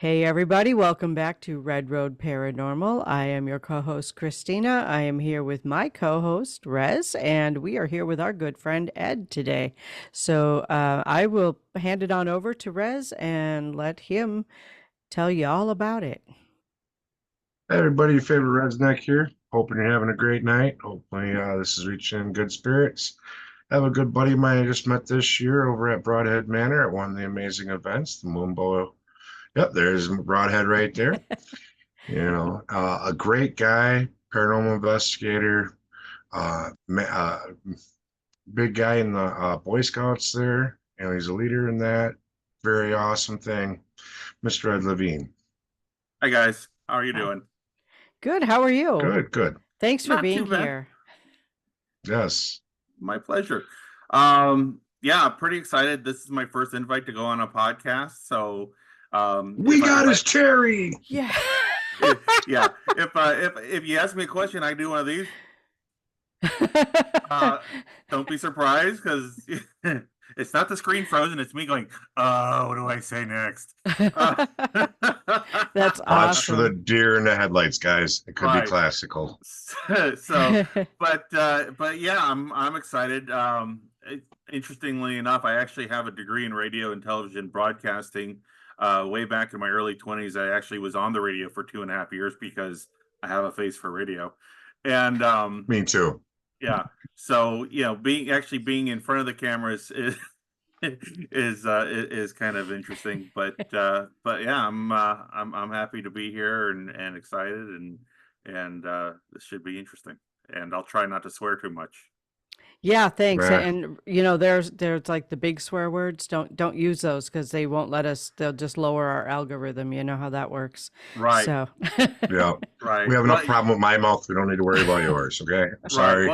Hey everybody, welcome back to Red Road Paranormal. I am your co-host Christina. I am here with my co-host Rez, and we are here with our good friend Ed today. So I will hand it on over to Rez and let him tell you all about it. Hey everybody, your favorite redneck here. Hoping you're having a great night. Hopefully, this is reaching in good spirits. I have a good buddy of mine I just met this year over at Broadhead Manor at one of the amazing events, the Moonbow. Yep, there's Broadhead right there. A great guy, paranormal investigator, uh, ma- uh, big guy in the Boy Scouts there. He's a leader in that. Very awesome thing, Mr. Ed Levine. Hi guys, how are you Hi. doing? Good, how are you? Good, good. Thanks for Not too being bad. here. Yes. My pleasure. Yeah, pretty excited. This is my first invite to go on a podcast. So, We got his cherry. Yeah. yeah, if you ask me a question, I do one of these. Don't be surprised because it's not the screen frozen. It's me going, what do I say next? That's Watch for the awesome. deer in the headlights, guys. It could be Right. classical. So, but yeah, I'm excited. Interestingly enough, I actually have a degree in radio and television broadcasting. Way back in my early 20s, I actually was on the radio for 2.5 years because I have a face for radio. And Me too. yeah, so being in front of the cameras is kind of interesting. But yeah, I'm happy to be here and excited and this should be interesting. And I'll try not to swear too much. Yeah, thanks. Eh, And you know, there's like the big swear words. Don't use those because they won't let us. They'll just lower our algorithm. You know how that works. Right, So, yeah. right. We have enough Well, problem with my mouth. We don't need to worry about yours. Okay. right. Sorry.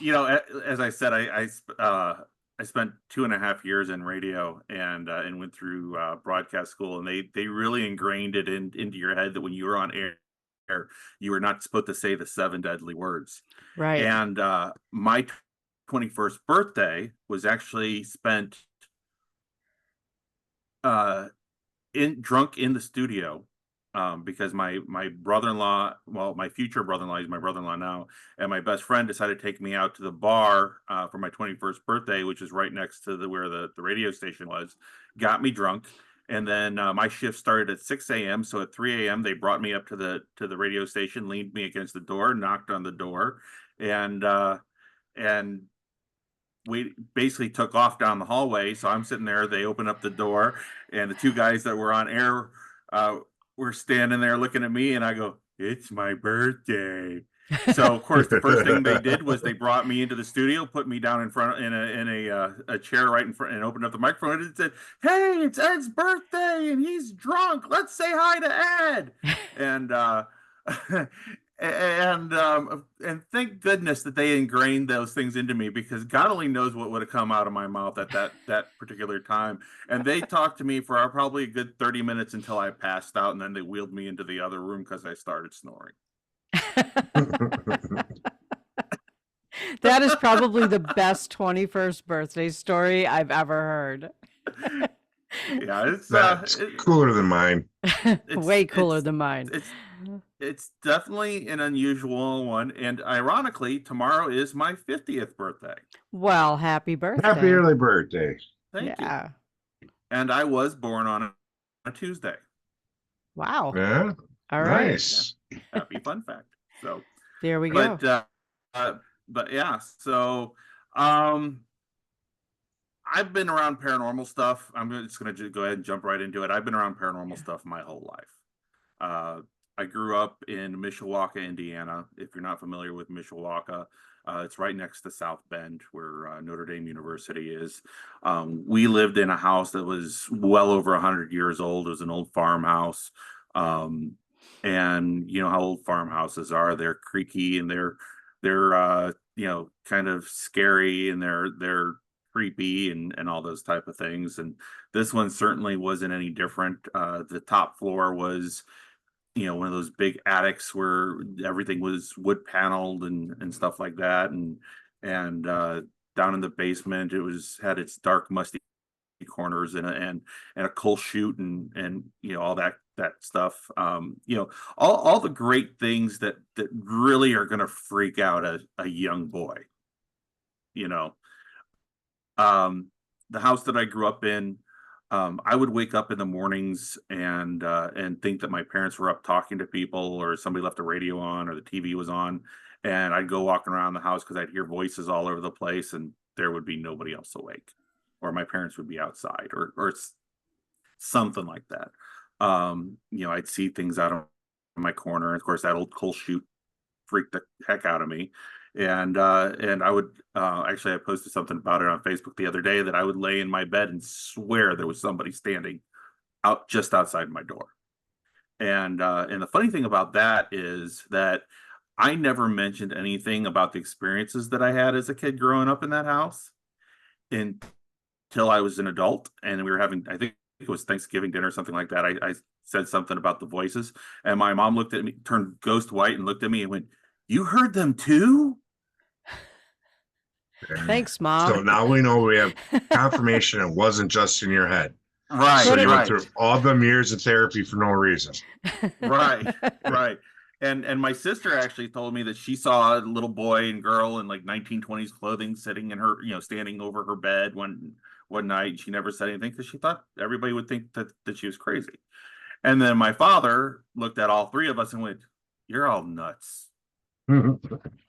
Well, as I said, I spent 2.5 years in radio and went through broadcast school, and they really ingrained it into your head that when you were on air, you were not supposed to say the seven deadly words. right. And my 21st birthday was actually spent uh, in drunk in the studio, because my brother-in-law, well, my future brother-in-law, he's my brother-in-law now, and my best friend decided to take me out to the bar for my 21st birthday, which is right next to where the radio station was. Got me drunk, and then my shift started at 6 a.m. So at 3 a.m. they brought me up to the radio station, leaned me against the door, knocked on the door, and and we basically took off down the hallway. So I'm sitting there. They open up the door, and the two guys that were on air were standing there looking at me, and I go, "It's my birthday." So of course, the first thing they did was they brought me into the studio, put me down in front in a chair right in front, and opened up the microphone and said, "Hey, it's Ed's birthday, and he's drunk. Let's say hi to Ed." And and thank goodness that they ingrained those things into me, because God only knows what would have come out of my mouth at that particular time. And they talked to me for probably a good 30 minutes until I passed out, and then they wheeled me into the other room because I started snoring. That is probably the best 21st birthday story I've ever heard. Yeah, That's cooler than mine. Way cooler than mine. it's it's definitely an unusual one, and ironically, tomorrow is my 50th birthday. Well, happy Happy birthday. early birthday. Thank you. Yeah. And I was born on a Tuesday. Wow. Yeah. All right. Nice. Yeah. Happy fun fact. So, There we go. but yeah. So, um, I've been around paranormal stuff. I'm just gonna go ahead and jump right into it. I've been around paranormal stuff my whole life. Uh, I grew up in Mishawaka, Indiana. If you're not familiar with Mishawaka, it's right next to South Bend, where Notre Dame University is. We lived in a house that was well over 100 years old. It was an old farmhouse. Um, and you know how old farmhouses are. They're creaky, and they're kind of scary, and they're creepy, and all those type of things. And this one certainly wasn't any different. The top floor was one of those big attics where everything was wood paneled and stuff like that. And down in the basement, it was had its dark, musty corners and a coal chute and all that that stuff. All the great things that really are going to freak out a young boy. You know, the house that I grew up in, I would wake up in the mornings and think that my parents were up talking to people, or somebody left the radio on, or the TV was on, and I'd go walking around the house because I'd hear voices all over the place, and there would be nobody else awake, or my parents would be outside, or something like that. I'd see things out of my corner. Of course, that old coal chute freaked the heck out of me. And I would actually, I posted something about it on Facebook the other day, that I would lay in my bed and swear there was somebody standing out just outside my door. And the funny thing about that is that I never mentioned anything about the experiences that I had as a kid growing up in that house until I was an adult, and we were having, I think it was Thanksgiving dinner or something like that. I said something about the voices, and my mom looked at me, turned ghost white, and looked at me and went, "You heard them too?" Thanks, So Mom. now we know, we have confirmation it wasn't just in your head. Right. So you went right. through all them years of therapy for no reason. Right. Right. And my sister actually told me that she saw a little boy and girl in like 1920s clothing sitting in her, standing over her bed one night. She never said anything because she thought everybody would think that she was crazy. And then my father looked at all three of us and went, "You're all nuts." Of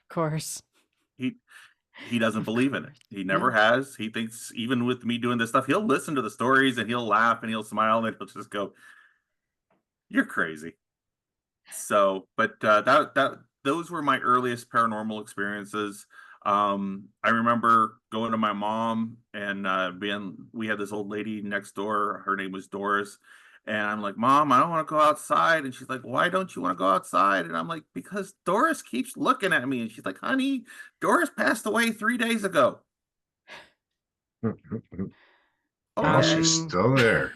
course. He doesn't believe in it. He never has. He thinks, even with me doing this stuff, he'll listen to the stories and he'll laugh and he'll smile and he'll just go, "You're crazy." So, but those were my earliest paranormal experiences. I remember going to my mom and we had this old lady next door. Her name was Doris. And I'm like, "Mom, I don't want to go outside." And she's like, "Why don't you want to go outside?" And I'm like, "Because Doris keeps looking at me." And she's like, "Honey, Doris passed away 3 days ago." Oh, she's still there.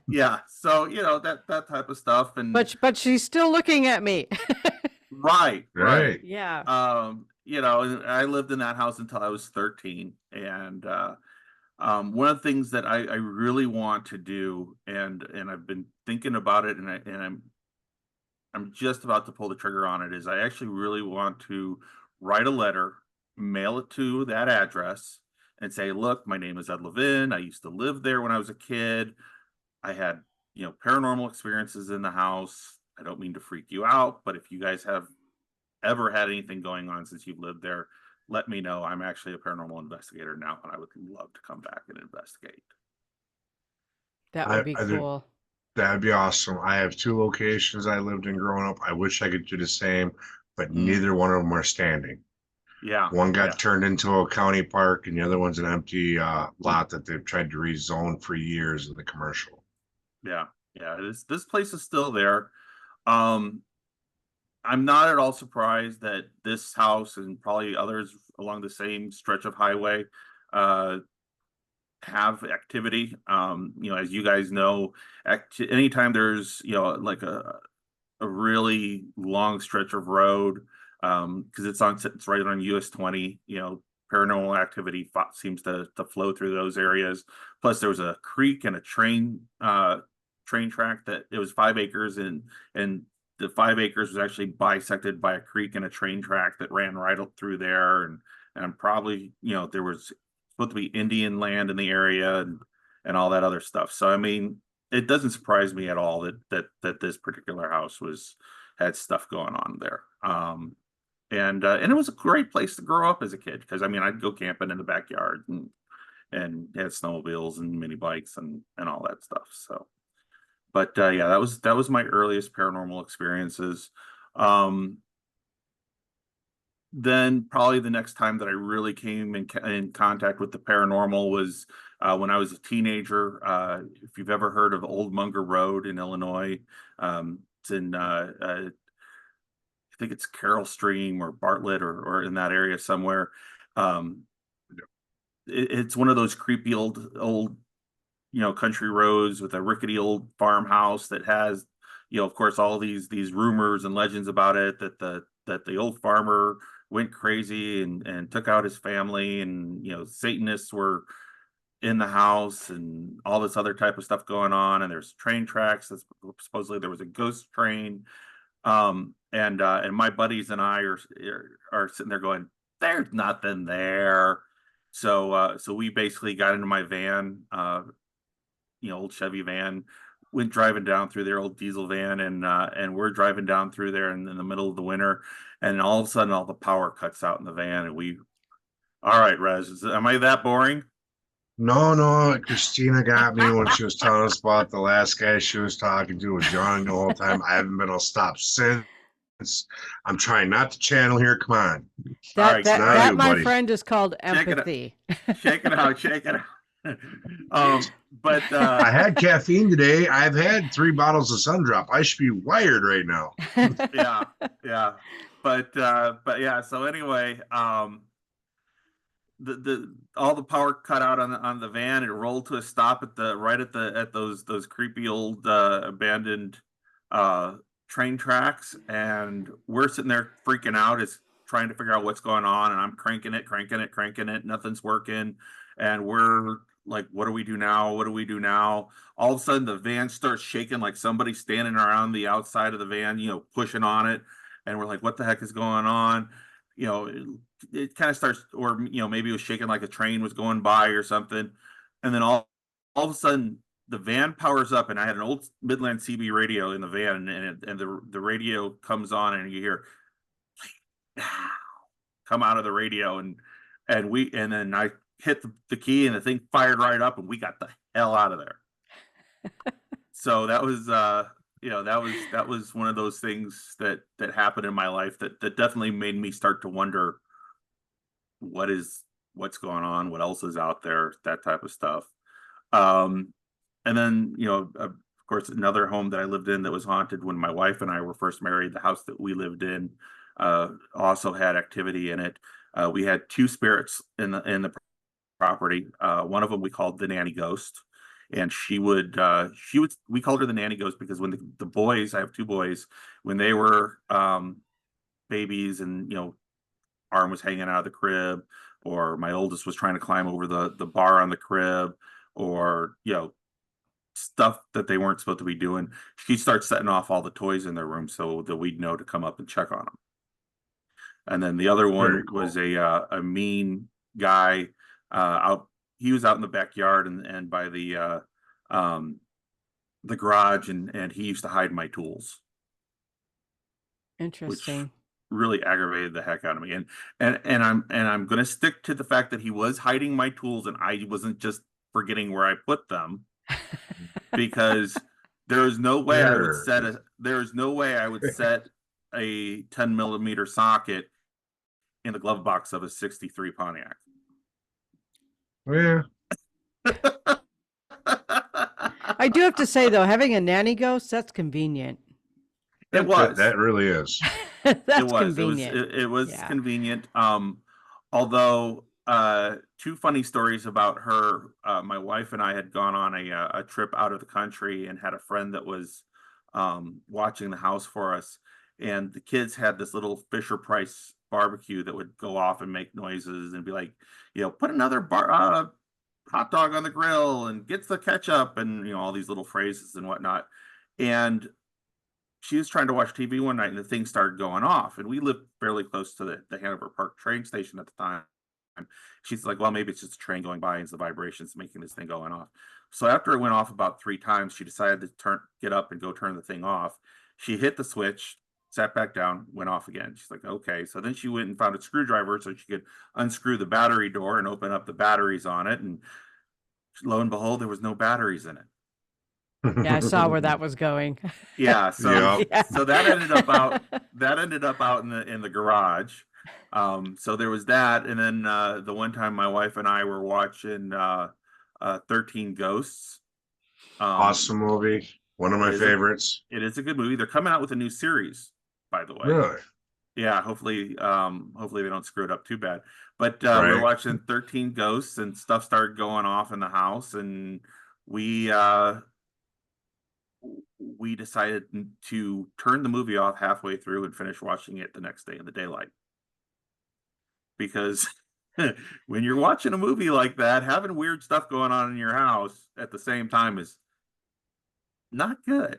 Yeah. So, that type of stuff. And but she's still looking at me. right. Yeah. I lived in that house until I was 13. And one of the things that I really want to do, and I've been thinking about it, and I'm just about to pull the trigger on it, is I actually really want to write a letter, mail it to that address, and say, "Look, my name is Ed Levin. I used to live there when I was a kid. I had, paranormal experiences in the house. I don't mean to freak you out, but if you guys have ever had anything going on since you've lived there, let me know. I'm actually a paranormal investigator now, and I would love to come back and investigate." That would be I think cool. that'd be awesome. I have 2 locations I lived in growing up. I wish I could do the same, but neither one of them are standing. Yeah. One got turned into a county park, and the other one's an empty lot that they've tried to rezone for years in the commercial. Yeah. This place is still there. Um, I'm not at all surprised that this house and probably others along the same stretch of highway have activity. As you guys know, anytime there's like a really long stretch of road, because it's right on US 20. Paranormal activity seems to flow through those areas. Plus, there was a creek and a train track that it was 5 acres, and the 5 acres was actually bisected by a creek and a train track that ran right up through there. And probably, there was supposed to be Indian land in the area, and all that other stuff. So I mean, it doesn't surprise me at all that this particular house had stuff going on there. And it was a great place to grow up as a kid, because I mean, I'd go camping in the backyard and had snowmobiles and mini bikes and all that stuff. So, but yeah, that was my earliest paranormal experiences. Then probably the next time that I really came in contact with the paranormal was when I was a teenager. If you've ever heard of Old Munger Road in Illinois, it's in I think it's Carroll Stream or Bartlett, or in that area somewhere. Um, it's one of those creepy old country roads with a rickety old farmhouse that has, of course, all these rumors and legends about it, that the old farmer went crazy and took out his family, and Satanists were in the house and all this other type of stuff going on. And there's train tracks. Supposedly there was a ghost train. And my buddies and I are sitting there going, there's nothing there. So we basically got into my van, old Chevy van, went driving down through their old diesel van, and we're driving down through there in the middle of the winter, and all of a sudden all the power cuts out in the van, and all right, Rez, am I that boring? No, Christina got me when she was telling us about the last guy she was talking to was yawning the whole time. I haven't been able to stop since. I'm trying not to channel here. Come on. All That right, It's that not that you, my buddy. friend is called Shake it. empathy. Shake it out, shake it out. But I had caffeine today. I've had 3 bottles of Sundrop. I should be wired right now. yeah. But yeah, so anyway, the all the power cut out on the van. It rolled to a stop at those creepy old abandoned uh train tracks, and we're sitting there freaking out, is trying to figure out what's going on, and I'm cranking it, nothing's working, and we're like, what do we do now? What do we do now? All of a sudden the van starts shaking, like somebody standing around the outside of the van, pushing on it, and we're like, what the heck is going on? It kind of starts, or maybe it was shaking like a train was going by or something, and then all of a sudden the van powers up, and I had an old Midland CB radio in the van, and the radio comes on, and you hear come out of the radio, and then I hit the key, and the thing fired right up, and we got the hell out of there. So that was that was one of those things that happened in my life that definitely made me start to wonder what's going on, what else is out there, that type of stuff. And then, of course, another home that I lived in that was haunted when my wife and I were first married, the house that we lived in, also had activity in it. We had 2 spirits in the property. One of them we called the nanny ghost, and we called her the nanny ghost because when the boys, I have 2 boys, when they were babies, and arm was hanging out of the crib, or my oldest was trying to climb over the bar on the crib, or stuff that they weren't supposed to be doing, she starts setting off all the toys in their room so that we'd know to come up and check on them. And then the other one Cool. was a mean guy, out. He was out in the backyard and by the garage, and he used to hide my tools, which Interesting. really aggravated the heck out of me. And I'm going to stick to the fact that he was hiding my tools, and I wasn't just forgetting where I put them, because there's no way I would set a 10 millimeter socket in the glove box of a 63 Pontiac. Yeah. I do have to say though, having a nanny ghost, that's convenient. It was. That really is. That's convenient. It was Yeah. convenient. Although 2 funny stories about her. My wife and I had gone on a trip out of the country and had a friend that was watching the house for us, and the kids had this little Fisher Price barbecue that would go off and make noises and be like, put another hot dog on the grill and gets the ketchup, and all these little phrases and whatnot. And she was trying to watch TV one night, and the thing started going off. And we lived fairly close to the Hanover Park train station at the time. She's like, well, maybe it's just a train going by and it's the vibrations making this thing going off. So after it went off about 3 times, she decided to get up and go turn the thing off. She hit the switch, sat back down, went off again. She's like, okay. So then she went and found a screwdriver so she could unscrew the battery door and open up the batteries on it. And lo and behold, there was no batteries in it. Yeah, I saw where that was going. Yeah, so Yeah. so that ended up out in the garage. So there was that, and then the one time my wife and I were watching 13 Ghosts. Awesome movie. One of my favorites. It is a good movie. They're coming out with a new series, by the way. Really? Yeah, hopefully they don't screw it up too bad. But Right. we're watching 13 Ghosts, and stuff started going off in the house, and we decided to turn the movie off halfway through and finish watching it the next day in the daylight, because when you're watching a movie like that, having weird stuff going on in your house at the same time is not good.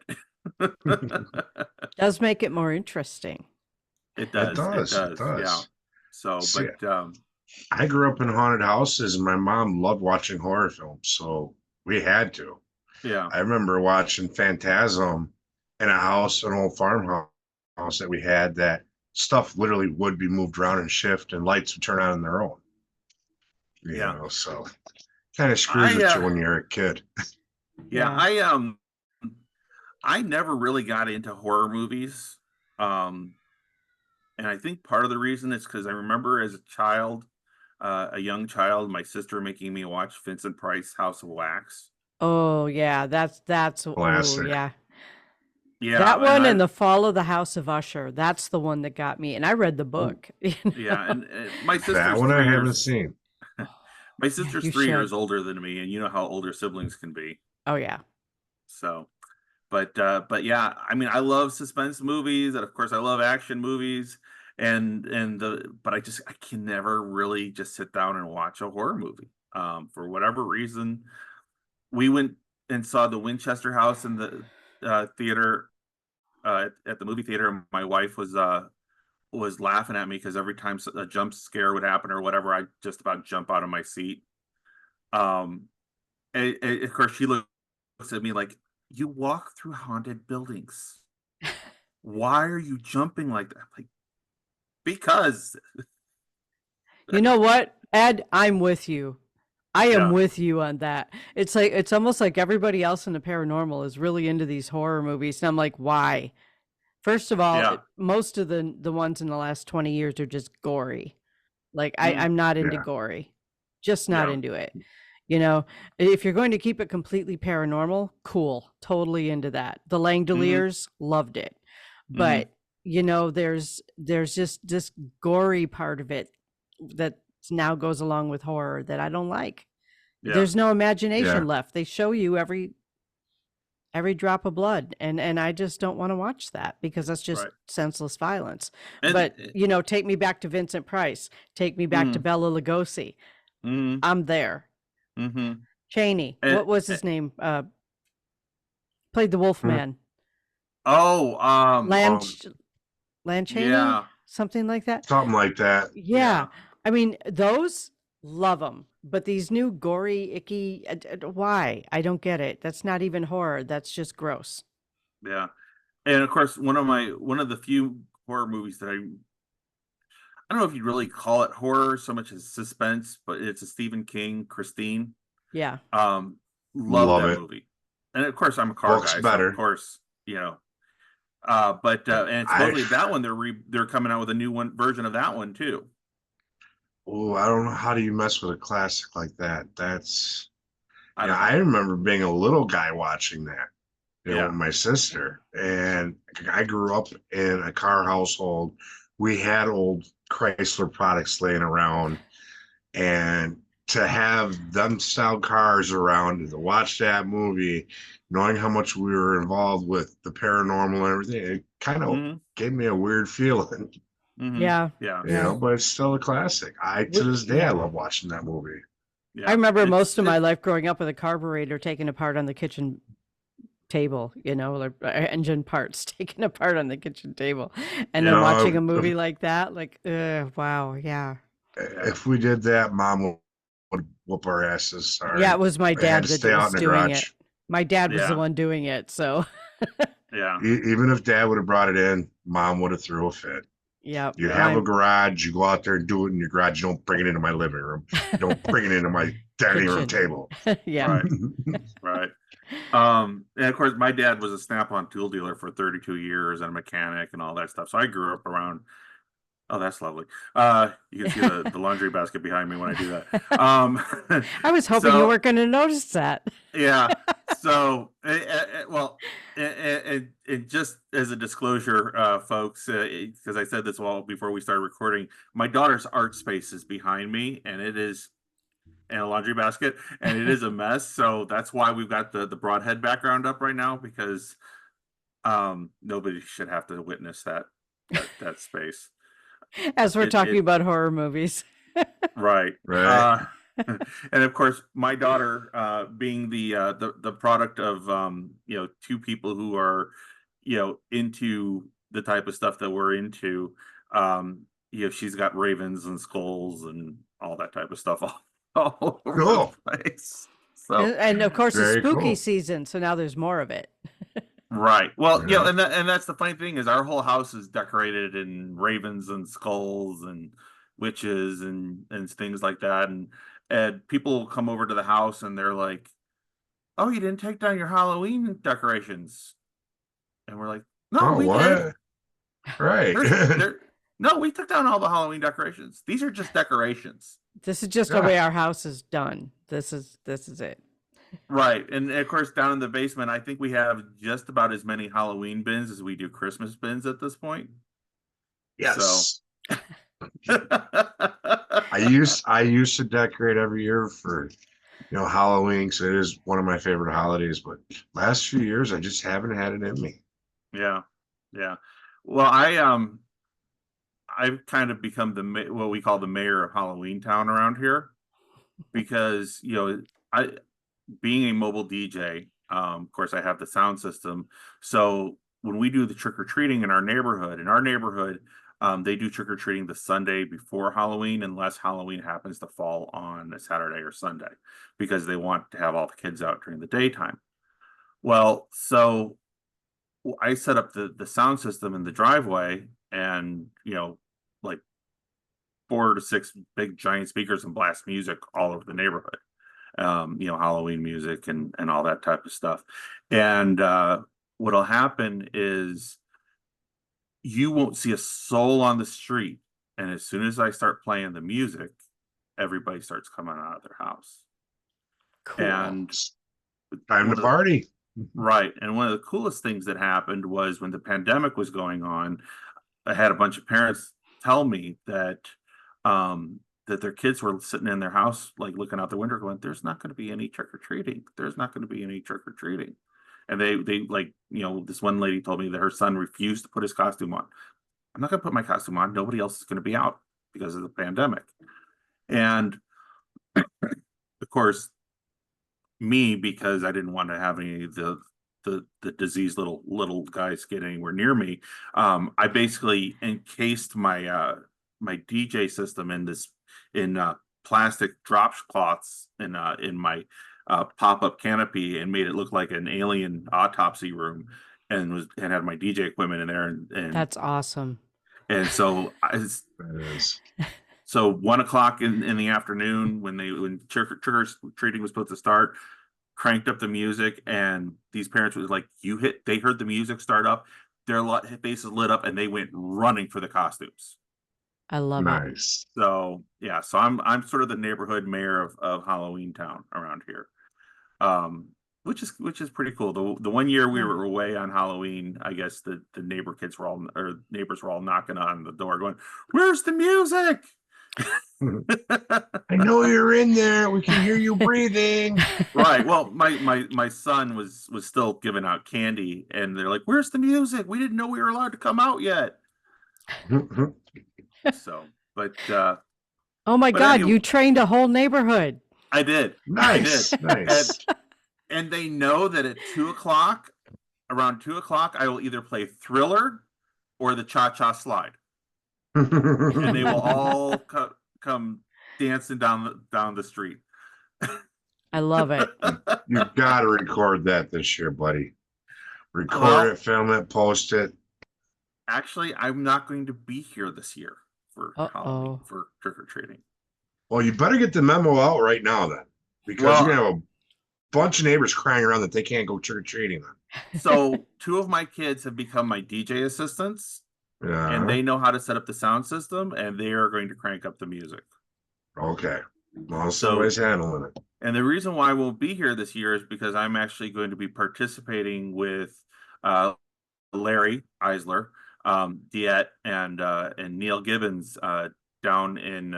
Does make it more interesting. It It does. It does. It does. Yeah. does. So, See, but I grew up in haunted houses, and my mom loved watching horror films, so we had to. yeah, I remember watching Phantasm in a house, an old farmhouse that we had, that stuff literally would be moved around and shift, and lights would turn on their own. yeah. So kind of screws I with you when you're a kid. yeah, Yeah. I never really got into horror movies. Um and I think part of the reason is because I remember as a child, a young child, my sister making me watch Vincent Price House of Wax. Oh yeah, that's oh Classic. yeah. That Yeah, and one and The Fall of the House of Usher. That's the one that got me. And I read the Oh, book. You yeah, know? and my that sister's one I three haven't years seen. my Yeah, sister's you 3 years should. older than me, and you know how older siblings can be. Oh yeah. So, but yeah, I mean, I love suspense movies, and of course, I love action movies, but I can never really just sit down and watch a horror movie. For whatever reason, we went and saw the Winchester House in the theater at the movie theater, and my wife was laughing at me because every time a jump scare would happen or whatever, I just about jump out of my seat. Um, and of course, she looks at me like, "You walk through haunted buildings. Why are you jumping like that?" I'm like, because You know what, Ed? I'm with you. I am yeah, with you on that. It's like it's almost like everybody else in the paranormal is really into these horror movies, and I'm like, why? First of all, yeah, most of the ones in the last 20 years are just gory. Like mm, I'm not into Yeah. gory. Just not yeah, into it. You know, if you're going to keep it completely paranormal, cool. Totally into that. The mm-hmm, Langoliers loved it. mm-hmm, But, there's just this gory part of it that now goes along with horror that I don't like. yeah, There's no Yeah. imagination left. They show you every drop of blood, and I just don't want to watch that because that's just right, senseless violence. and But, take me back to Vincent Price, take me back to mm, Bela Lugosi. mm, I'm there. mm-hmm, Cheney, and, what was his name? Played the Wolf Hmm. Man. oh, Lanch Cheney, yeah, something like that. Something like that. Yeah. yeah, I mean, those love them. But these new gory, icky, why? I don't get it. That's not even horror. That's just gross. yeah, and of course, one of the few horror movies that I don't know if you'd really call it horror so much as suspense, but it's a Stephen King, Christine. Yeah. Um, love Love that it. movie, and of course I'm a car Book's guy, so of better. course you know. But and I supposedly that one they're coming out with a new one version of that one too. I don't know, how do you mess with a classic like that? That's I don't I know. remember being a little guy watching that, with Yeah. my sister. And I grew up in a car household. We had old Chrysler products laying around, and to have them style cars around and to watch that movie, knowing how much we were involved with the paranormal and everything, it kind of Mm-hmm. gave me a weird feeling, Mm-hmm. Yeah. Yeah. Yeah. but it's still a classic. To this day, I Yeah. love watching that movie. I Yeah. remember It's most of my it. life growing up with a carburetor taken apart on the kitchen table, or engine parts taken apart on the kitchen table. And then Yeah. watching a No, movie like that, like, wow, yeah. Yeah. if we did that, Mom would whoop our asses. Yeah, Sorry, it was my I had dad to that stay out was in the doing garage. it. My dad was the Yeah. one doing it, so Yeah. Even if Dad would have brought it in, Mom would have threw a fit. yeah, You Yeah. have a my garage, you go out there and do it in your garage. You don't bring it into my living room. You don't bring it into my dining room kitchen. table. Yeah. Right. Right. And of course, my dad was a Snap-on tool dealer for 32 years and a mechanic and all that stuff. So I grew up around. Oh, that's lovely. You can see the laundry basket behind me when I do that. I was hoping you So weren't going to notice that. yeah. So well, and just as a disclosure, folks, because I said this all before we started recording, my daughter's art space is behind me, and it is in a laundry basket, and it is a mess. So that's why we've got the broadhead background up right now, because nobody should have to witness that space. As we're It talking it about horror movies. Right. Right. And of course, my daughter, being the product of two people who are into the type of stuff that we're into, she's got ravens and skulls and all that type of stuff all over the Cool. place. So And of course, it's Very spooky cool. season, so now there's more of it. right. Well, Right. and that's the funny thing is our whole house is decorated in ravens and skulls and witches and things like that. And people come over to the house and they're like, "Oh, you didn't take down your Halloween decorations." And we're like, "No, Oh, we did. what? Right. There's there no, we took down all the Halloween decorations. These are just decorations." This is just the Yeah. way our house is done. This is it. Right. And of course, down in the basement, I think we have just about as many Halloween bins as we do Christmas bins at this point. So Yes. I used to decorate every year for Halloween, so it is one of my favorite holidays. But last few years, I just haven't had it in me. yeah. Yeah. Well, I've kind of become what we call the mayor of Halloween Town around here because, I being a mobile DJ, of course, I have the sound system. So when we do the trick or treating in our neighborhood, they do trick or treating the Sunday before Halloween, unless Halloween happens to fall on a Saturday or Sunday, because they want to have all the kids out during the daytime. Well, so I set up the sound system in the driveway, and like 4 to 6 big giant speakers and blast music all over the neighborhood. Halloween music and all that type of stuff. And what'll happen is you won't see a soul on the street. And as soon as I start playing the music, everybody starts coming out of their house. Cool. And Time one to of the, party. right. And one of the coolest things that happened was when the pandemic was going on, I had a bunch of parents tell me that their kids were sitting in their house, like looking out the window, going, "There's not going to be any trick or treating. There's not going to be any trick or treating." And they like, this one lady told me that her son refused to put his costume on. "I'm not going to put my costume on. Nobody else is going to be out because of the pandemic." And of course, me, because I didn't want to have any of the diseased little guys get anywhere near me, I basically encased my DJ system in plastic drop cloths in my pop-up canopy, and made it look like an alien autopsy room, and had my DJ equipment in there, That's awesome. and so That is. so 1 o'clock in the afternoon, when trick or treating was supposed to start, cranked up the music, and these parents was like, they heard the music start up, their faces lit up, and they went running for the costumes. I love it. Nice. So yeah, so I'm sort of the neighborhood mayor of Halloween Town around here. Which is pretty cool. The one year we Yeah. were away on Halloween, I guess the neighbors were all knocking on the door going, "Where's the music?" I know you're in there. We can hear you breathing. Right. Well, my son was still giving out candy, and they're like, "Where's the music? We didn't know we were allowed to come out yet." So, Oh my but God, anyway, you trained a whole neighborhood. I did. Nice. Nice. And they know that at 2 o'clock, around 2 o'clock, I will either play Thriller or the Cha Cha Slide, and they will all come dancing down the street. I love it. You've got to record that this year, buddy. Record it, film it, post it. Actually, I'm not going to be here this year for Halloween, for trick or treating. Well, you better get the memo out right now then, because you're gonna have a bunch of neighbors crying around that they can't go trick or treating. So 2 of my kids have become my DJ assistants, and they know how to set up the sound system, and they are going to crank up the music. Okay. Well, somebody's handling it. And the reason why I won't be here this year is because I'm actually going to be participating with Larry Eisler, Diet, and Neil Gibbons down in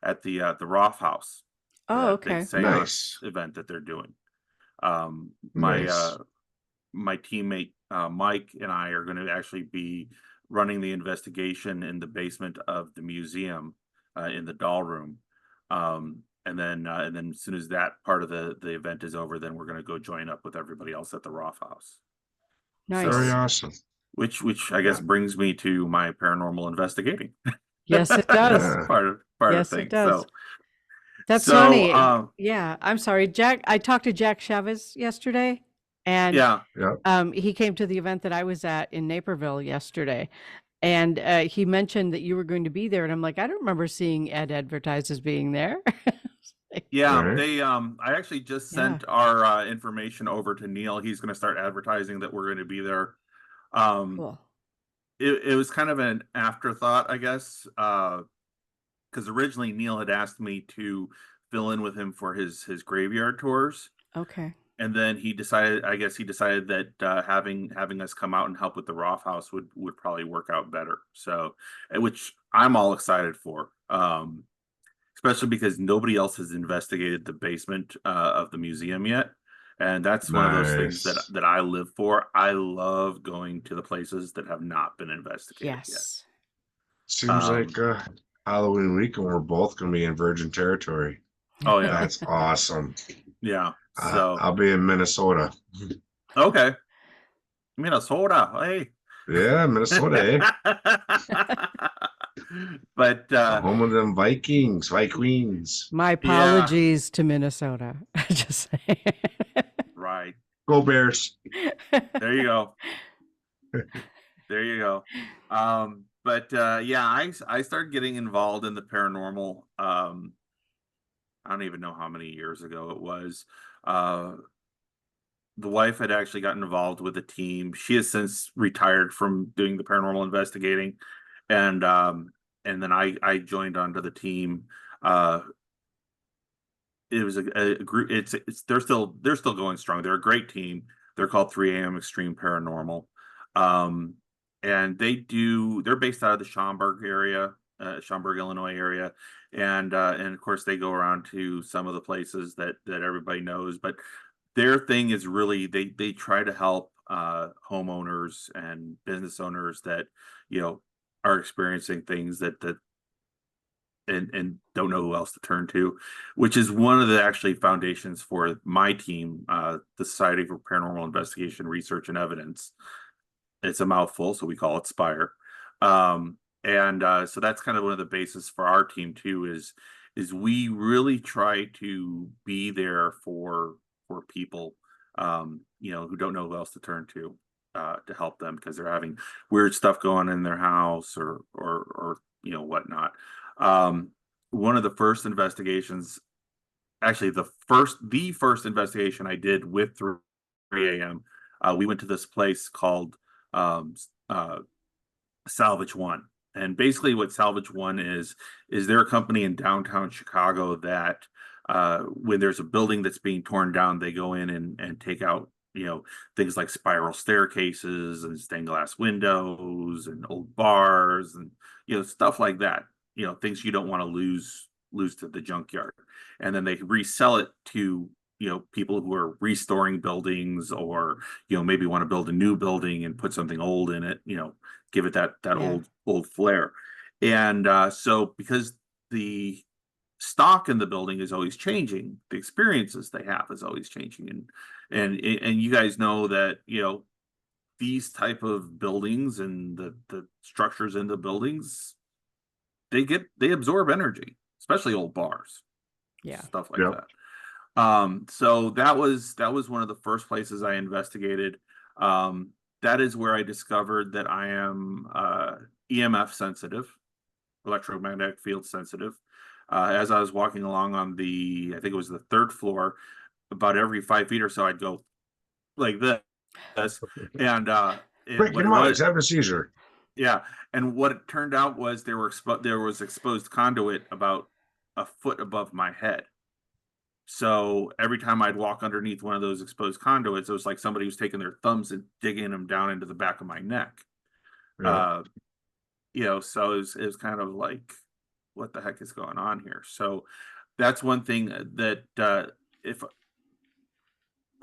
at the Roth House. Oh, okay. Big seance event that they're doing. My teammate Mike and I are going to actually be running the investigation in the basement of the museum in the doll room. And then as soon as that part of the event is over, then we're going to go join up with everybody else at the Roth House. Very Nice. awesome. Which I guess brings me to my paranormal investigating. Yes, it does. Yeah. part of Yes, it things. does. So That's so funny. Yeah, I'm sorry. Jack, I talked to Jack Chavez yesterday, and yeah. he came to the event that I was at in Naperville yesterday. And he mentioned that you were going to be there, and I'm like, I don't remember seeing Ed advertised as being there. Yeah, Right. they I actually just Yeah, sent our information over to Neil. He's going to start advertising that we're going to be there. Um cool. it was kind of an afterthought, I guess, because originally Neil had asked me to fill in with him for his graveyard tours, Okay. and then he decided that having us come out and help with the Roth House would probably work out better. So, which I'm all excited for. Especially because nobody else has investigated the basement of the museum yet. And that's one of those things Nice. that I live for. I love going to the places that have not been investigated yet. Yes. Seems like Um, Halloween weekend we're both gonna be in Virgin territory. oh yeah, That's awesome. yeah. So I'll be in Minnesota. okay, Minnesota, hey. Yeah, Minnesota, eh? But The home of them Vikings, Vikings. My yeah, apologies to Minnesota. Just saying. right. Go Bears. There you go. There you go. But yeah, I started getting involved in the paranormal. I don't even know how many years ago it was. Uh, the wife had actually gotten involved with the team. She has since retired from doing the paranormal investigating, and then I joined onto the team. Uh, it was a group. It's they're still going strong. They're a great team. They're called 3 a.m. Extreme Paranormal. Um, and they're based out of the Schaumburg, Illinois area, and of course they go around to some of the places that everybody knows. But their thing is really they try to help homeowners and business owners that are experiencing things that and don't know who else to turn to, which is one of the actually foundations for my team, the Society for Paranormal Investigation, Research, and Evidence. It's a mouthful, so we call it SPIRE. And so that's kind of one of the bases for our team too. Is we really try to be there for people, who don't know who else to turn to help them because they're having weird stuff going in their house or whatnot. Um, One of the first investigations, actually the first investigation I did with 3 a.m. We went to this place called um, uh, Salvage One. And basically what Salvage One is they're a company in downtown Chicago that when there's a building that's being torn down, they go in and take out, things like spiral staircases and stained glass windows and old bars and, stuff like that, things you don't want to lose to the junkyard. And then they resell it to, people who are restoring buildings or, maybe want to build a new building and put something old in it, give it that Yeah. old flair. And so because the stock in the building is always changing, the experiences they have is always changing. And you guys know that, these type of buildings and the structures in the buildings, they absorb energy, especially old bars, Yeah. stuff like Yep. that. So that was one of the first places I investigated. That is where I discovered that I am EMF sensitive, electromagnetic field sensitive. As I was walking along on I think it was the third floor, about every 5 feet or so, I'd go like this, and Quick, get him out. He's having a seizure. yeah, and what it turned out was there was exposed conduit about a foot above my head. So every time I'd walk underneath one of those exposed conduits, it was like somebody was taking their thumbs and digging them down into the back of my neck. Yeah. So it was kind of like, what the heck is going on here? So that's one thing that if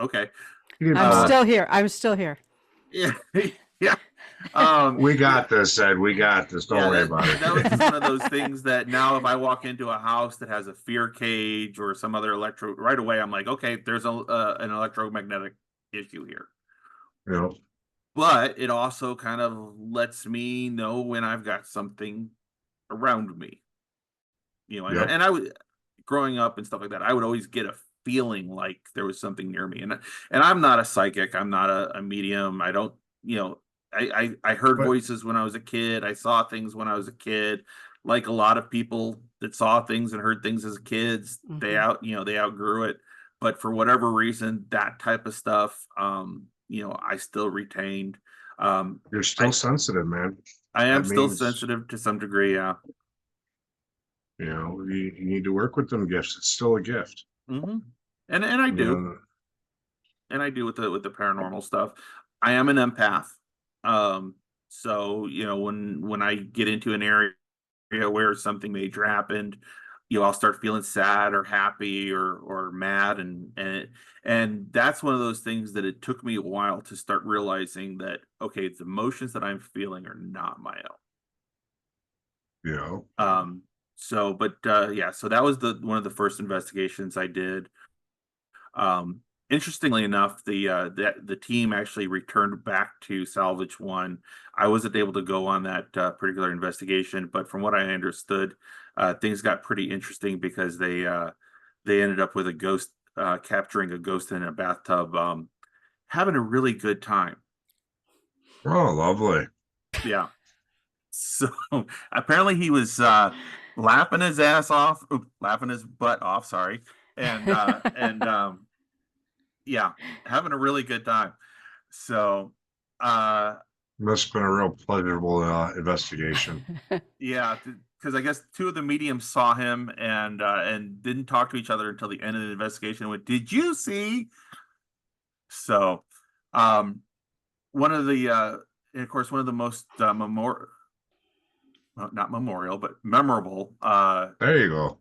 okay, He didn't I'm fall. still here. I'm still here. yeah, yeah. We got this, Ed. We got this. Don't Yeah, worry about that was just one of it. those things that now if I walk into a house that has a fear cage or some other right away I'm like, okay, there's an electromagnetic issue here. You know, But it also kind of lets me know when I've got something around me. yep. And I would, growing up and stuff like that, I would always get a feeling like there was something near me. And I'm not a psychic, I'm not a medium. I don't, I heard But voices when I was a kid. I saw things when I was a kid. Like a lot of people that saw things and heard things as kids, they outgrew it. But for whatever reason, that type of stuff, I still retained. you're still I sensitive, man. I am That still means, sensitive to some degree, yeah. you need to work with them gifts. It's still a gift. hmm and I You do. know, And I do with the paranormal stuff. I am an empath. Um, so when I get into an area where something major happened, I'll start feeling sad or happy or mad, and that's one of those things that it took me a while to start realizing that okay, the emotions that I'm feeling are not my you know, own. But yeah, so that was the one of the first investigations I did. Um, Interestingly enough, the team actually returned back to Salvage One. I wasn't able to go on that particular investigation, but from what I understood, things got pretty interesting because they ended up with a ghost capturing a ghost in a bathtub, having a really good time. oh, lovely. Yeah. So apparently he was laughing his ass off, laughing his butt off, sorry, and yeah, having a really good time. So, uh, Must have been a real pleasurable investigation. yeah, because I guess two of the mediums saw him and didn't talk to each other until the end of the investigation. And went, did you see? So, um, one of the and of course one of the most not memorial but memorable. There you go.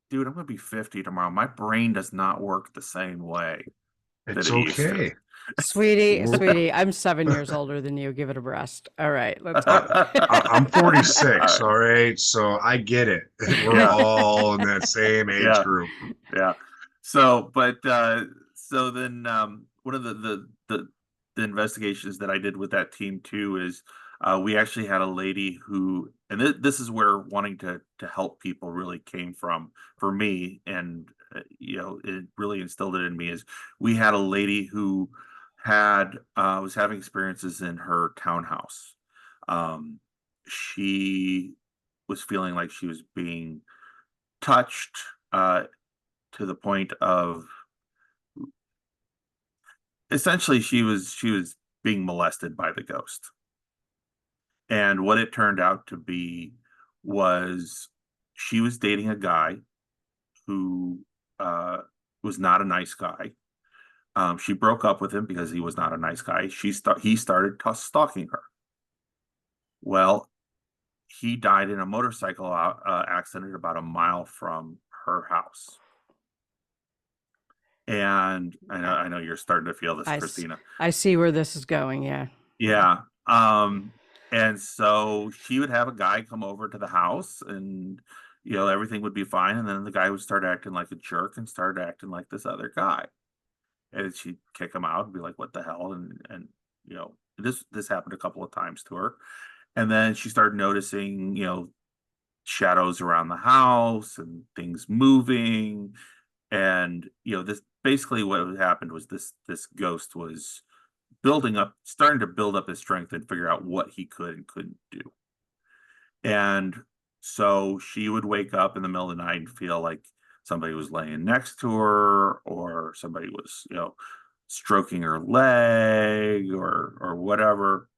Dude, I'm gonna be 50 tomorrow. My brain does not work the same way that It's it used to. okay. Sweetie, I'm 7 years older than you. Give it a rest. All right, let's go. I'm 46, Uh, all right? So I get it. We're yeah, all in that same age yeah, group. yeah. So, but so then one of the investigations that I did with that team too is we actually had a lady who, and this is where wanting to help people really came from for me, and it really instilled it in me. Is we had a lady who had was having experiences in her townhouse. She was feeling like she was being touched to the point of essentially she was being molested by the ghost. And what it turned out to be was she was dating a guy who uh, was not a nice guy. She broke up with him because he was not a nice guy. He started stalking her. Well, he died in a motorcycle accident about a mile from her house. And I know you're starting to feel this, Christina. I see where this is going. Yeah. Yeah. And so she would have a guy come over to the house and everything would be fine. And then the guy would start acting like a jerk and start acting like this other guy. And she'd kick him out and be like, what the hell? And this happened a couple of times to her. And then she started noticing, shadows around the house and things moving. And this basically what happened was this ghost was starting to build up his strength and figure out what he could and couldn't do. And so she would wake up in the middle of the night and feel like somebody was laying next to her or somebody was, stroking her leg or whatever.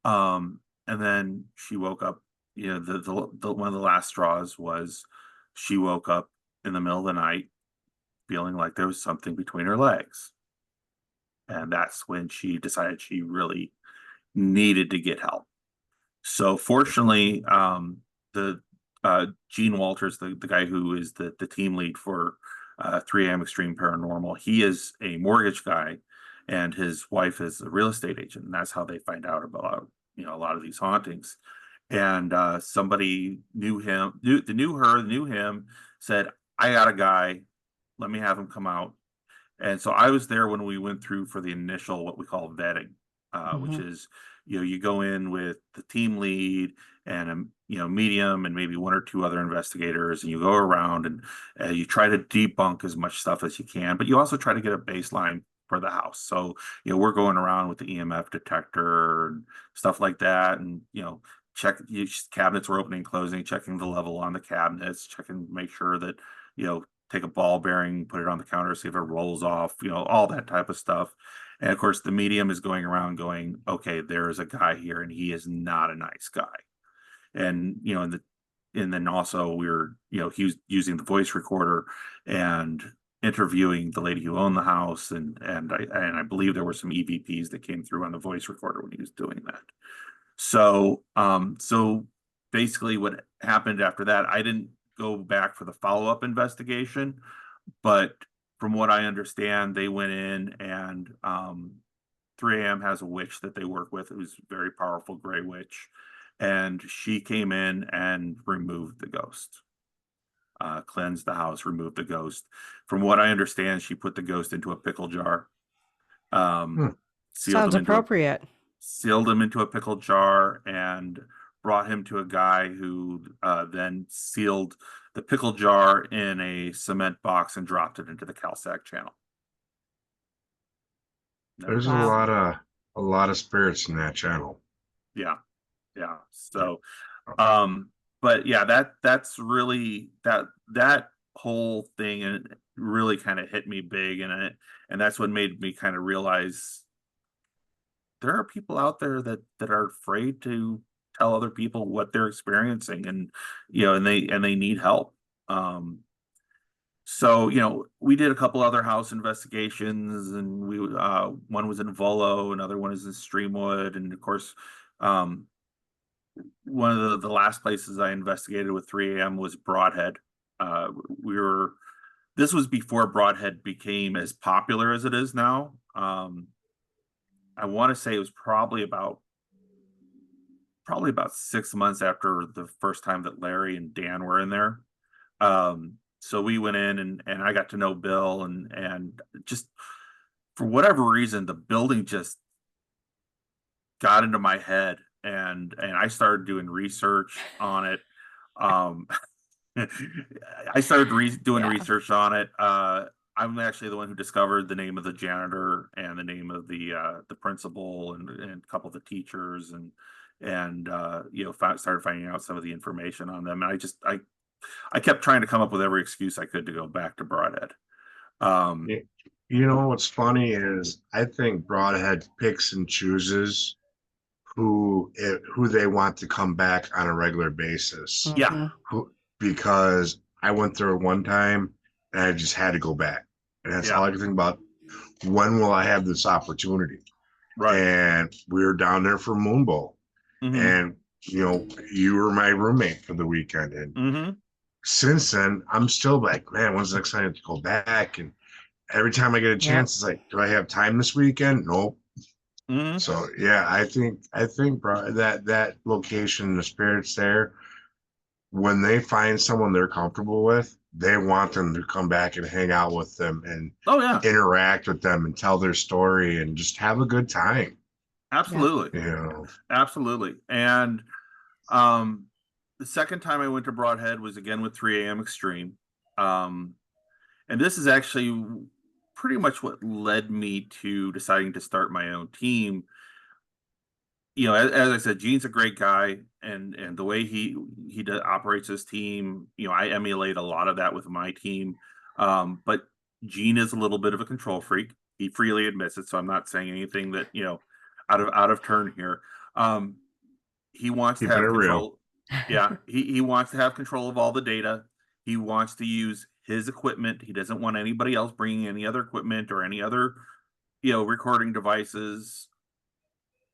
And then she woke up, the one of the last straws was she woke up in the middle of the night feeling like there was something between her legs. And that's when she decided she really needed to get help. So fortunately, the Gene Walters, the guy who is the team lead for 3AM Extreme Paranormal, he is a mortgage guy, and his wife is a real estate agent, and that's how they find out about, you know, a lot of these hauntings. And somebody knew him, knew him, said, I got a guy, let me have him come out. And so I was there when we went through for the initial, what we call vetting, which Mm-hmm. is, you know, you go in with the team lead and a, you know, medium and maybe one or two other investigators, and you go around and you try to debunk as much stuff as you can, but you also try to get a baseline for the house. So, you know, we're going around with the EMF detector and stuff like that, and, you know, cabinets were opening and closing, checking the level on the cabinets, checking, make sure that, you know, take a ball bearing, put it on the counter, see if it rolls off, you know, all that type of stuff. And of course, the medium is going around going, okay, there is a guy here and he is not a nice guy. And, you know, and then also you know, he was using the voice recorder and interviewing the lady who owned the house. And I believe there were some EVPs that came through on the voice recorder when he was doing that. So, so basically what happened after that, I didn't go back for the follow-up investigation, but from what I understand, they went in and 3AM has a witch that they work with who's a very powerful gray witch, and she came in and removed the ghost, cleansed the house, removed the ghost. From what I understand, she put the ghost into a pickle jar, Hmm. sealed Sounds him into a appropriate. pickle jar, and brought him to a guy who then sealed the pickle jar in a cement box and dropped it into the Calsac channel. Never There's been Wow. seen. a lot of spirits in that channel. Yeah, yeah. So, but yeah, that's really that whole thing, and it really kind of hit me big, and that's what made me kind of realize there are people out there that are afraid to tell other people what they're experiencing, and, you know, and they need help. So, you know, we did a couple other house investigations, and we one was in Volo, another one is in Streamwood, and of course, um one of the last places I investigated with 3AM was Broadhead. We were This was before Broadhead became as popular as it is now. I want to say it was probably about 6 months after the first time that Larry and Dan were in there. So we went in, and I got to know Bill, and just for whatever reason, the building just got into my head, and I started doing research on it. Um, I started doing Yeah. research on it. I'm actually the one who discovered the name of the janitor and the name of the principal and a couple of the teachers, and you know, started finding out some of the information on them. And I kept trying to come up with every excuse I could to go back to Broadhead. Um, Y- You know what's funny is I think Broadhead picks and chooses who they want to come back on a regular basis. yeah, Mm-hmm. Who Because I went there one time and I just had to go back. And that's yeah, all I could think about. When will I have this opportunity? right. And we were down there for Moon Bowl. Mm-hmm. And you were my roommate for the weekend. And Mm-hmm. since then, I'm still like, man, when's the next time to go back? And every time I get a Yep. chance, it's like, do I have time this weekend? Nope. Mm-hmm. So yeah, I think bro, that location, the spirits there, when they find someone they're comfortable with, they want them to come back and hang out with them and Oh yeah, interact with them and tell their story and just have a good time. Yep. absolutely. You know, Absolutely. And um the second time I went to Broadhead was again with 3AM Extreme. Um and this is actually pretty much what led me to deciding to start my own team. You know, as I said, Gene's a great guy, and the way operates his team, you know, I emulate a lot of that with my team. But Gene is a little bit of a control freak. He freely admits it, so I'm not saying anything that, you know, out of turn here. Um, he wants to keeping it have real. control. Yeah, he wants to have control of all the data. He wants to use his equipment. He doesn't want anybody else bringing any other equipment or any other, you know, recording devices,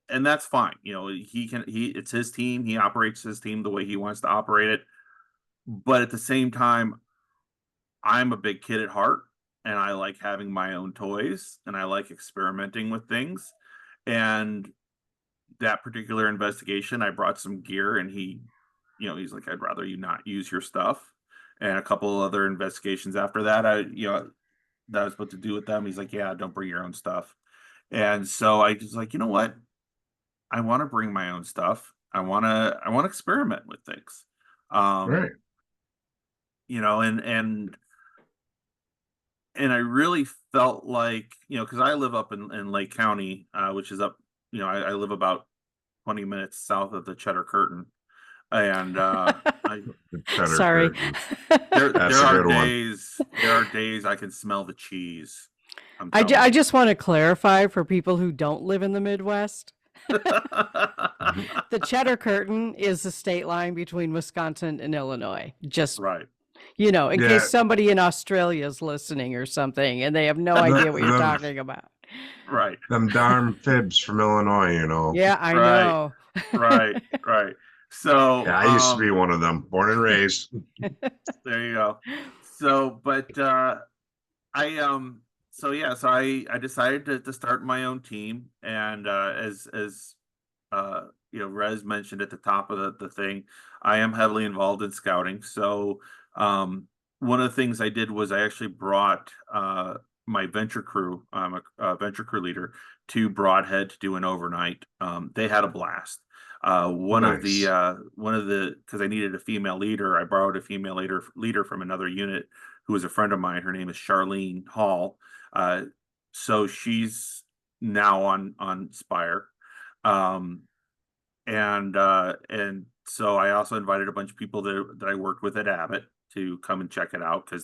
and that's fine. You know, it's his team. He operates his team the way he wants to operate it. But at the same time, I'm a big kid at heart, and I like having my own toys, and I like experimenting with things. And that particular investigation, I brought some gear, and he's like, I'd rather you not use your stuff. And a couple other investigations after that, that I was supposed to do with them. He's like, yeah, don't bring your own stuff. And so I just like, you know what? I want to bring my own stuff. I want to experiment with things. Right. And I really felt like, because I live up in Lake County, which is up, I live about 20 minutes south of the Cheddar Curtain. And I The cheddar Sorry. curtain. there That's there a are good one. days I can smell the cheese. I'm I telling just want to clarify for people who don't live in the Midwest. you. The Cheddar Curtain is the state line between Wisconsin and Illinois. Just, Right. in Yeah. case somebody in Australia is listening or something and they have no idea what you're talking about. Right. Them darn fibs from Illinois, Yeah, I Right. know. Right. Right. So, Yeah, I used to be one of them, born and raised. there you go. So, but I so yeah, so I decided to start my own team, and as Rez mentioned at the top of the thing, I am heavily involved in scouting. So one of the things I did was I actually brought my venture crew, I'm a venture crew leader, to Broadhead to do an overnight. They had a blast. Nice. One of the because I needed a female leader, I borrowed a female leader from another unit who was a friend of mine. Her name is Charlene Hall. So she's now on Spire. Um, and so I also invited a bunch of people that I worked with at Abbott to come and check it out, because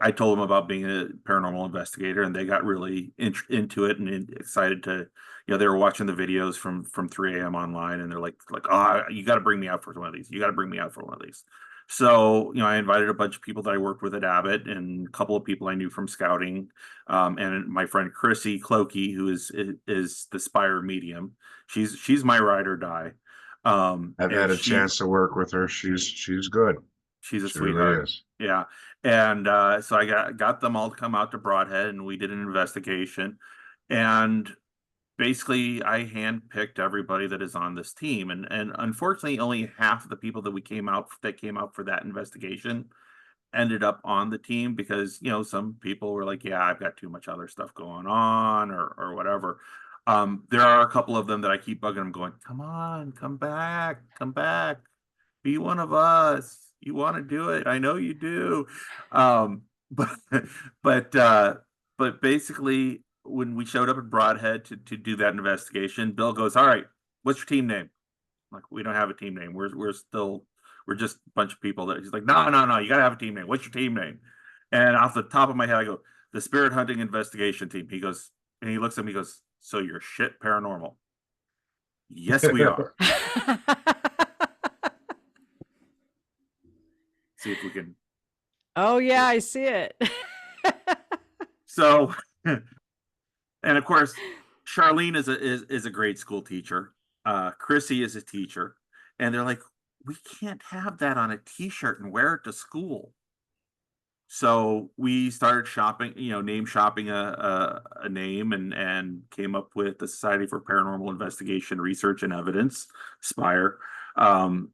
I told them about being a paranormal investigator, and they got really into it and excited to, they were watching the videos from 3 a.m. online, and they're like, oh, you got to bring me out for one of these. You got to bring me out for one of these. So, I invited a bunch of people that I worked with at Abbott, and a couple of people I knew from scouting, and my friend Chrissy Clokey, who is the Spire medium. She's my ride or die. I've And had a chance to work with her. She's good. she's a She really sweetheart. is. Yeah. And so I got them all to come out to Broadhead, and we did an investigation. And basically I handpicked everybody that is on this team. And unfortunately only half of the people that came out for that investigation ended up on the team, because some people were like, yeah, I've got too much other stuff going on, or whatever. There are a couple of them that I keep bugging them, going, come on, come back, be one of us. You want to do it, I know you do. But but uh but basically, when we showed up at Broadhead to do that investigation, Bill goes, all right, what's your team name? Like, we don't have a team name. We're just a bunch of people. That he's like, no, you gotta have a team name. What's your team name? And off the top of my head, I go, the Spirit Hunting Investigation Team. He goes, and he looks at me, he goes, so you're shit paranormal? Yes, we are. See if we can. Oh, yeah, I see it. So, and of course, Charlene is a grade school teacher. Chrissy is a teacher, and they're like, we can't have that on a T-shirt and wear it to school. So we started shopping, name shopping a name, and came up with the Society for Paranormal Investigation, Research, and Evidence, SPIRE. And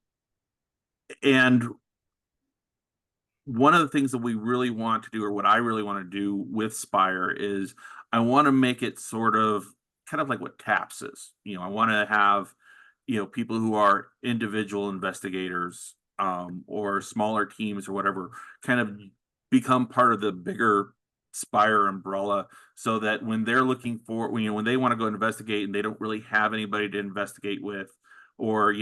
one of the things that we really want to do, or what I really want to do with Spire, is I want to make it sort of kind of like what TAPS is. I want to have, people who are individual investigators, or smaller teams or whatever, kind of become part of the bigger Spire umbrella, so that when they're looking for, when they want to go investigate and they don't really have anybody to investigate with, or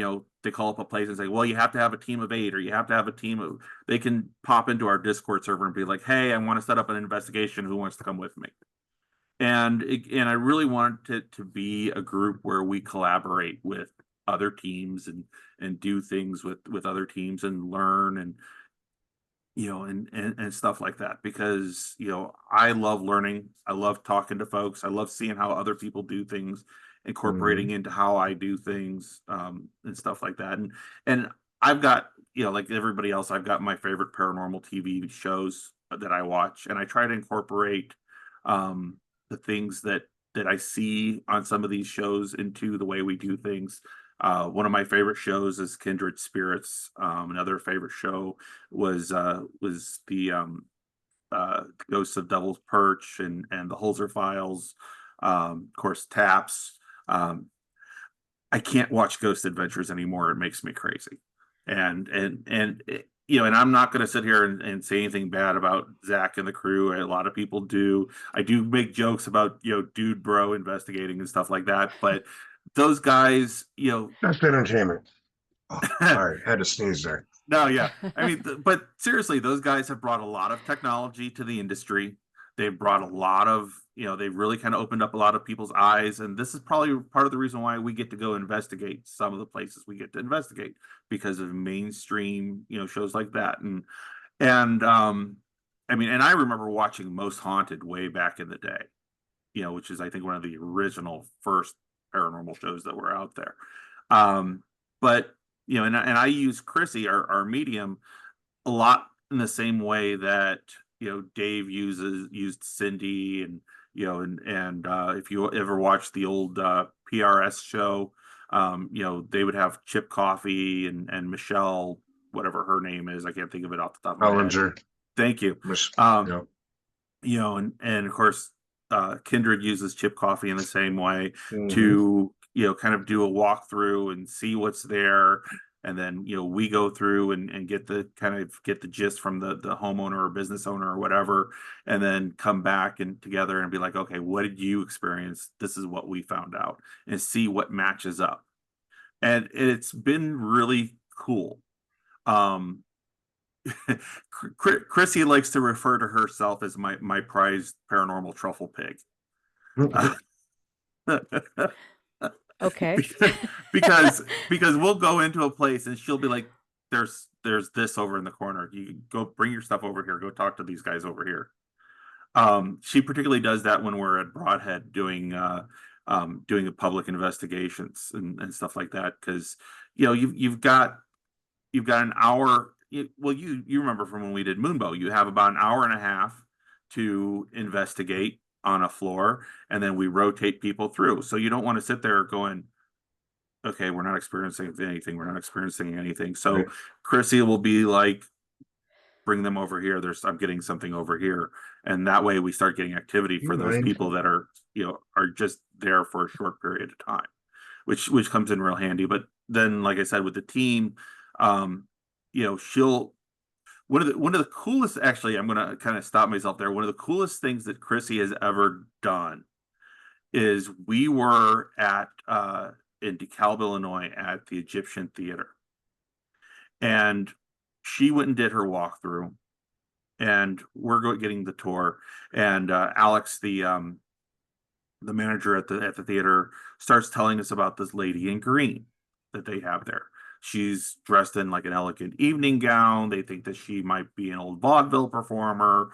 they call up a place and say, well, you have to have a team of 8, or you have to have a team of, they can pop into our Discord server and be like, hey, I want to set up an investigation, who wants to come with me? And I really want it to be a group where we collaborate with other teams, and do things with other teams, and learn, and and stuff like that, because I love learning, I love talking to folks, I love seeing how other people do things, incorporating Mhm. into how I do things, and stuff like that. And I've got, like everybody else, I've got my favorite paranormal TV shows. that I watch, and I try to incorporate the things that I see on some of these shows into the way we do things. One of my favorite shows is Kindred Spirits. Another favorite show was the Ghosts of Devil's Perch and the Holzer Files. Of course, Taps. I can't watch Ghost Adventures anymore. It makes me crazy. And I'm not going to sit here and say anything bad about Zach and the crew. A lot of people do. I do make jokes about, dude bro investigating and stuff like that. But those guys, That's entertainment. Oh, sorry, had to sneeze there. no, yeah. I mean, but seriously, those guys have brought a lot of technology to the industry. They've brought a lot of, they've really kind of opened up a lot of people's eyes. And this is probably part of the reason why we get to go investigate some of the places we get to investigate, because of mainstream, shows like that. And I mean, and I remember watching Most Haunted way back in the day, which is, I think, one of the original first paranormal shows that were out there. But and I use Chrissy, our medium, a lot in the same way that Dave used Cindy, and if you ever watch the old PRS show, they would have Chip Coffee and Michelle, whatever her name is, I can't think of it off the top of my head. Thank you. And of course, Kindred uses Chip Coffee in the same way to kind of do a walkthrough and see what's there, and then we go through and get the gist from the homeowner or business owner or whatever, and then come back and together and be like, okay, what did you experience? This is what we found out, and see what matches up. And it's been really cool. Chrissy likes to refer to herself as my prized paranormal truffle pig. Okay. because we'll go into a place and she'll be like, there's this over in the corner. You go bring your stuff over here. Go talk to these guys over here. She particularly does that when we're at Broadhead doing the public investigations and stuff like that, because you've got an hour. Well, you remember from when we did Moonbow, you have about an hour and a half to investigate on a floor, and then we rotate people through. So you don't want to sit there going, okay, we're not experiencing anything. So right. Chrissy will be like, bring them over here. I'm getting something over here. And that way we start getting activity for those people that are just there for a short period of time, which comes in real handy. But then, like I said, with the team, she'll, one of the coolest, actually, I'm going to kind of stop myself there. One of the coolest things that Chrissy has ever done is we were in DeKalb, Illinois, at the Egyptian Theater, and she went and did her walkthrough, and we're getting the tour, and Alex, the manager at the theater, starts telling us about this lady in green that they have there. She's dressed in like an elegant evening gown. They think that she might be an old vaudeville performer.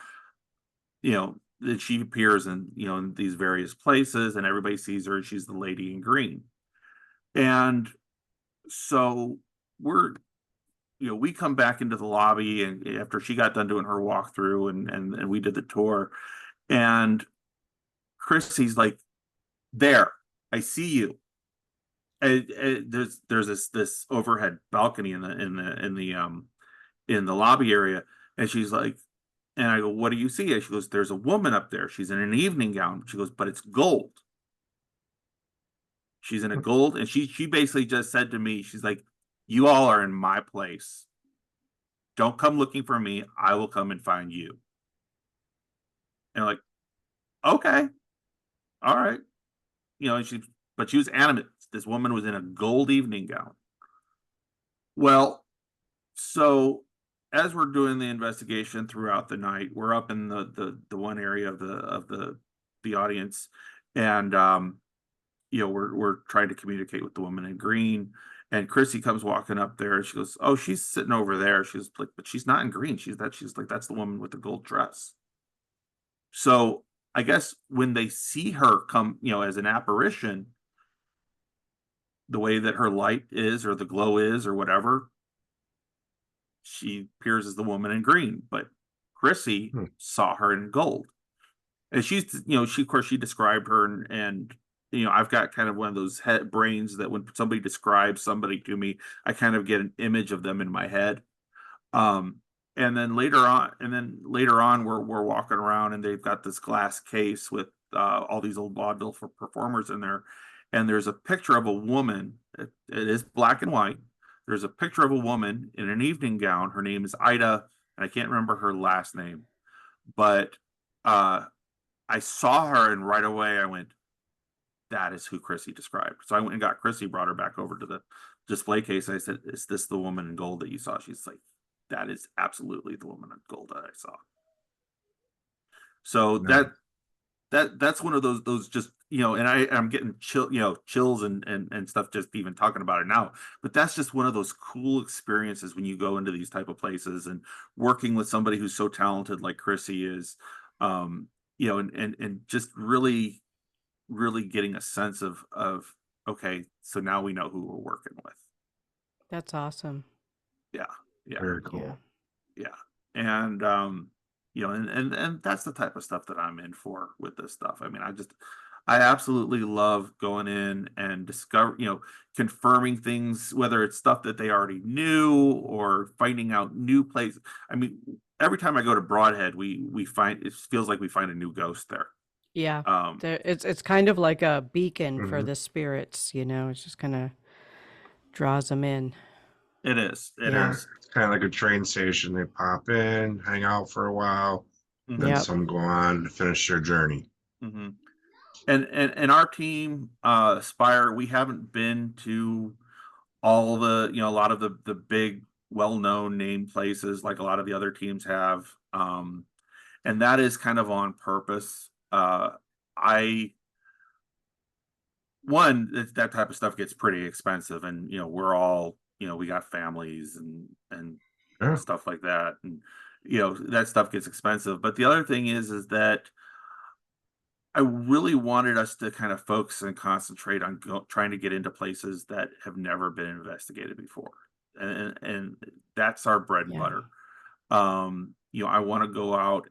That she appears in in these various places, and everybody sees her. She's the lady in green. And so we come back into the lobby, and after she got done doing her walkthrough and we did the tour, and Chrissy's like, there, I see you. And there's this overhead balcony in the lobby area, and she's like, and I go, what do you see? And she goes, there's a woman up there. She's in an evening gown. She goes, but it's gold. She's in a gold, and she basically just said to me, she's like, you all are in my place. Don't come looking for me. I will come and find you. And I'm like, okay, all right. But she was animate. This woman was in a gold evening gown. Well, so as we're doing the investigation throughout the night, we're up in the one area of the audience, and we're trying to communicate with the woman in green. And Chrissy comes walking up there, and she goes, oh, she's sitting over there. She's like, but she's not in green. She's like, that's the woman with the gold dress. So I guess when they see her come, as an apparition, the way that her light is, or the glow is, or whatever, she appears as the woman in green. But Chrissy Hmm. saw her in gold. And she's, of course, she described her, and I've got kind of one of those head brains that when somebody describes somebody to me, I kind of get an image of them in my head. Um, and then later on, we're walking around, and they've got this glass case with all these old vaudeville for performers in there, and there's a picture of a woman. It is black and white. There's a picture of a woman in an evening gown. Her name is Ida, and I can't remember her last name, but uh, I saw her, and right away I went, "That is who Chrissy described." So I went and got Chrissy, brought her back over to the display case. I said, "Is this the woman in gold that you saw?" She's like, "That is absolutely the woman in gold that I saw." So No. that's one of those just, and I'm getting chills and stuff just even talking about it now. But that's just one of those cool experiences when you go into these type of places and working with somebody who's so talented like Chrissy is, and just really getting a sense of okay, so now we know who we're working with. That's awesome. Yeah, yeah, Very Yeah. cool. yeah. And and that's the type of stuff that I'm in for with this stuff. I mean, I absolutely love going in and confirming things, whether it's stuff that they already knew or finding out new places. I mean, every time I go to Broadhead, we find, it feels like we find a new ghost there. Yeah. Um, It's kind of like a beacon for Mhm. the spirits, it just kind of draws them in. it is, it Yeah. is. It's kind of like a train station. They pop in, hang out for a while, then Yep. some go on to finish their journey. Mm-hmm. And our team, Spire, we haven't been to all a lot of the big well-known name places like a lot of the other teams have. And that is kind of on purpose. I One, that type of stuff gets pretty expensive, and we're all, we got families and Yeah. stuff like that, and that stuff gets expensive. But the other thing is that I really wanted us to kind of focus and concentrate on trying to get into places that have never been investigated before, and that's our bread and Yeah. butter. I want to go out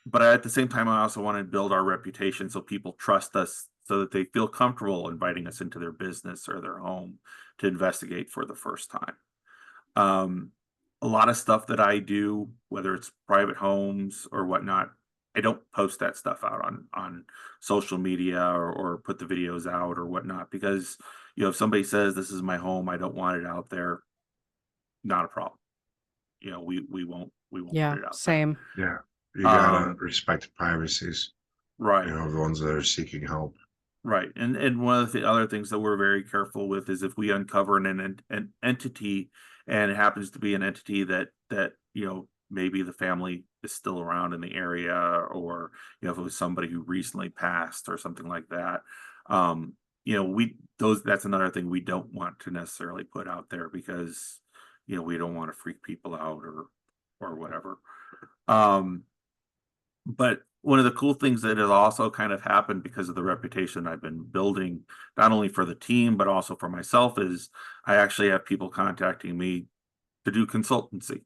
but at the same time, I also want to build our reputation so people trust us, so that they feel comfortable inviting us into their business or their home to investigate for the first time. Um, a lot of stuff that I do, whether it's private homes or whatnot, I don't post that stuff out on social media, or put the videos out or whatnot, because if somebody says this is my home, I don't want it out there, not a problem. We won't Yeah. put it out there. Same. Yeah. You gotta Um, respect privacies, right. the ones that are seeking help. Right. And one of the other things that we're very careful with is if we uncover an entity, and it happens to be an entity that maybe the family is still around in the area, or if it was somebody who recently passed or something like that. We those That's another thing we don't want to necessarily put out there, because we don't want to freak people out or whatever. Um but one of the cool things that has also kind of happened because of the reputation I've been building, not only for the team, but also for myself, is I actually have people contacting me to do consultancy.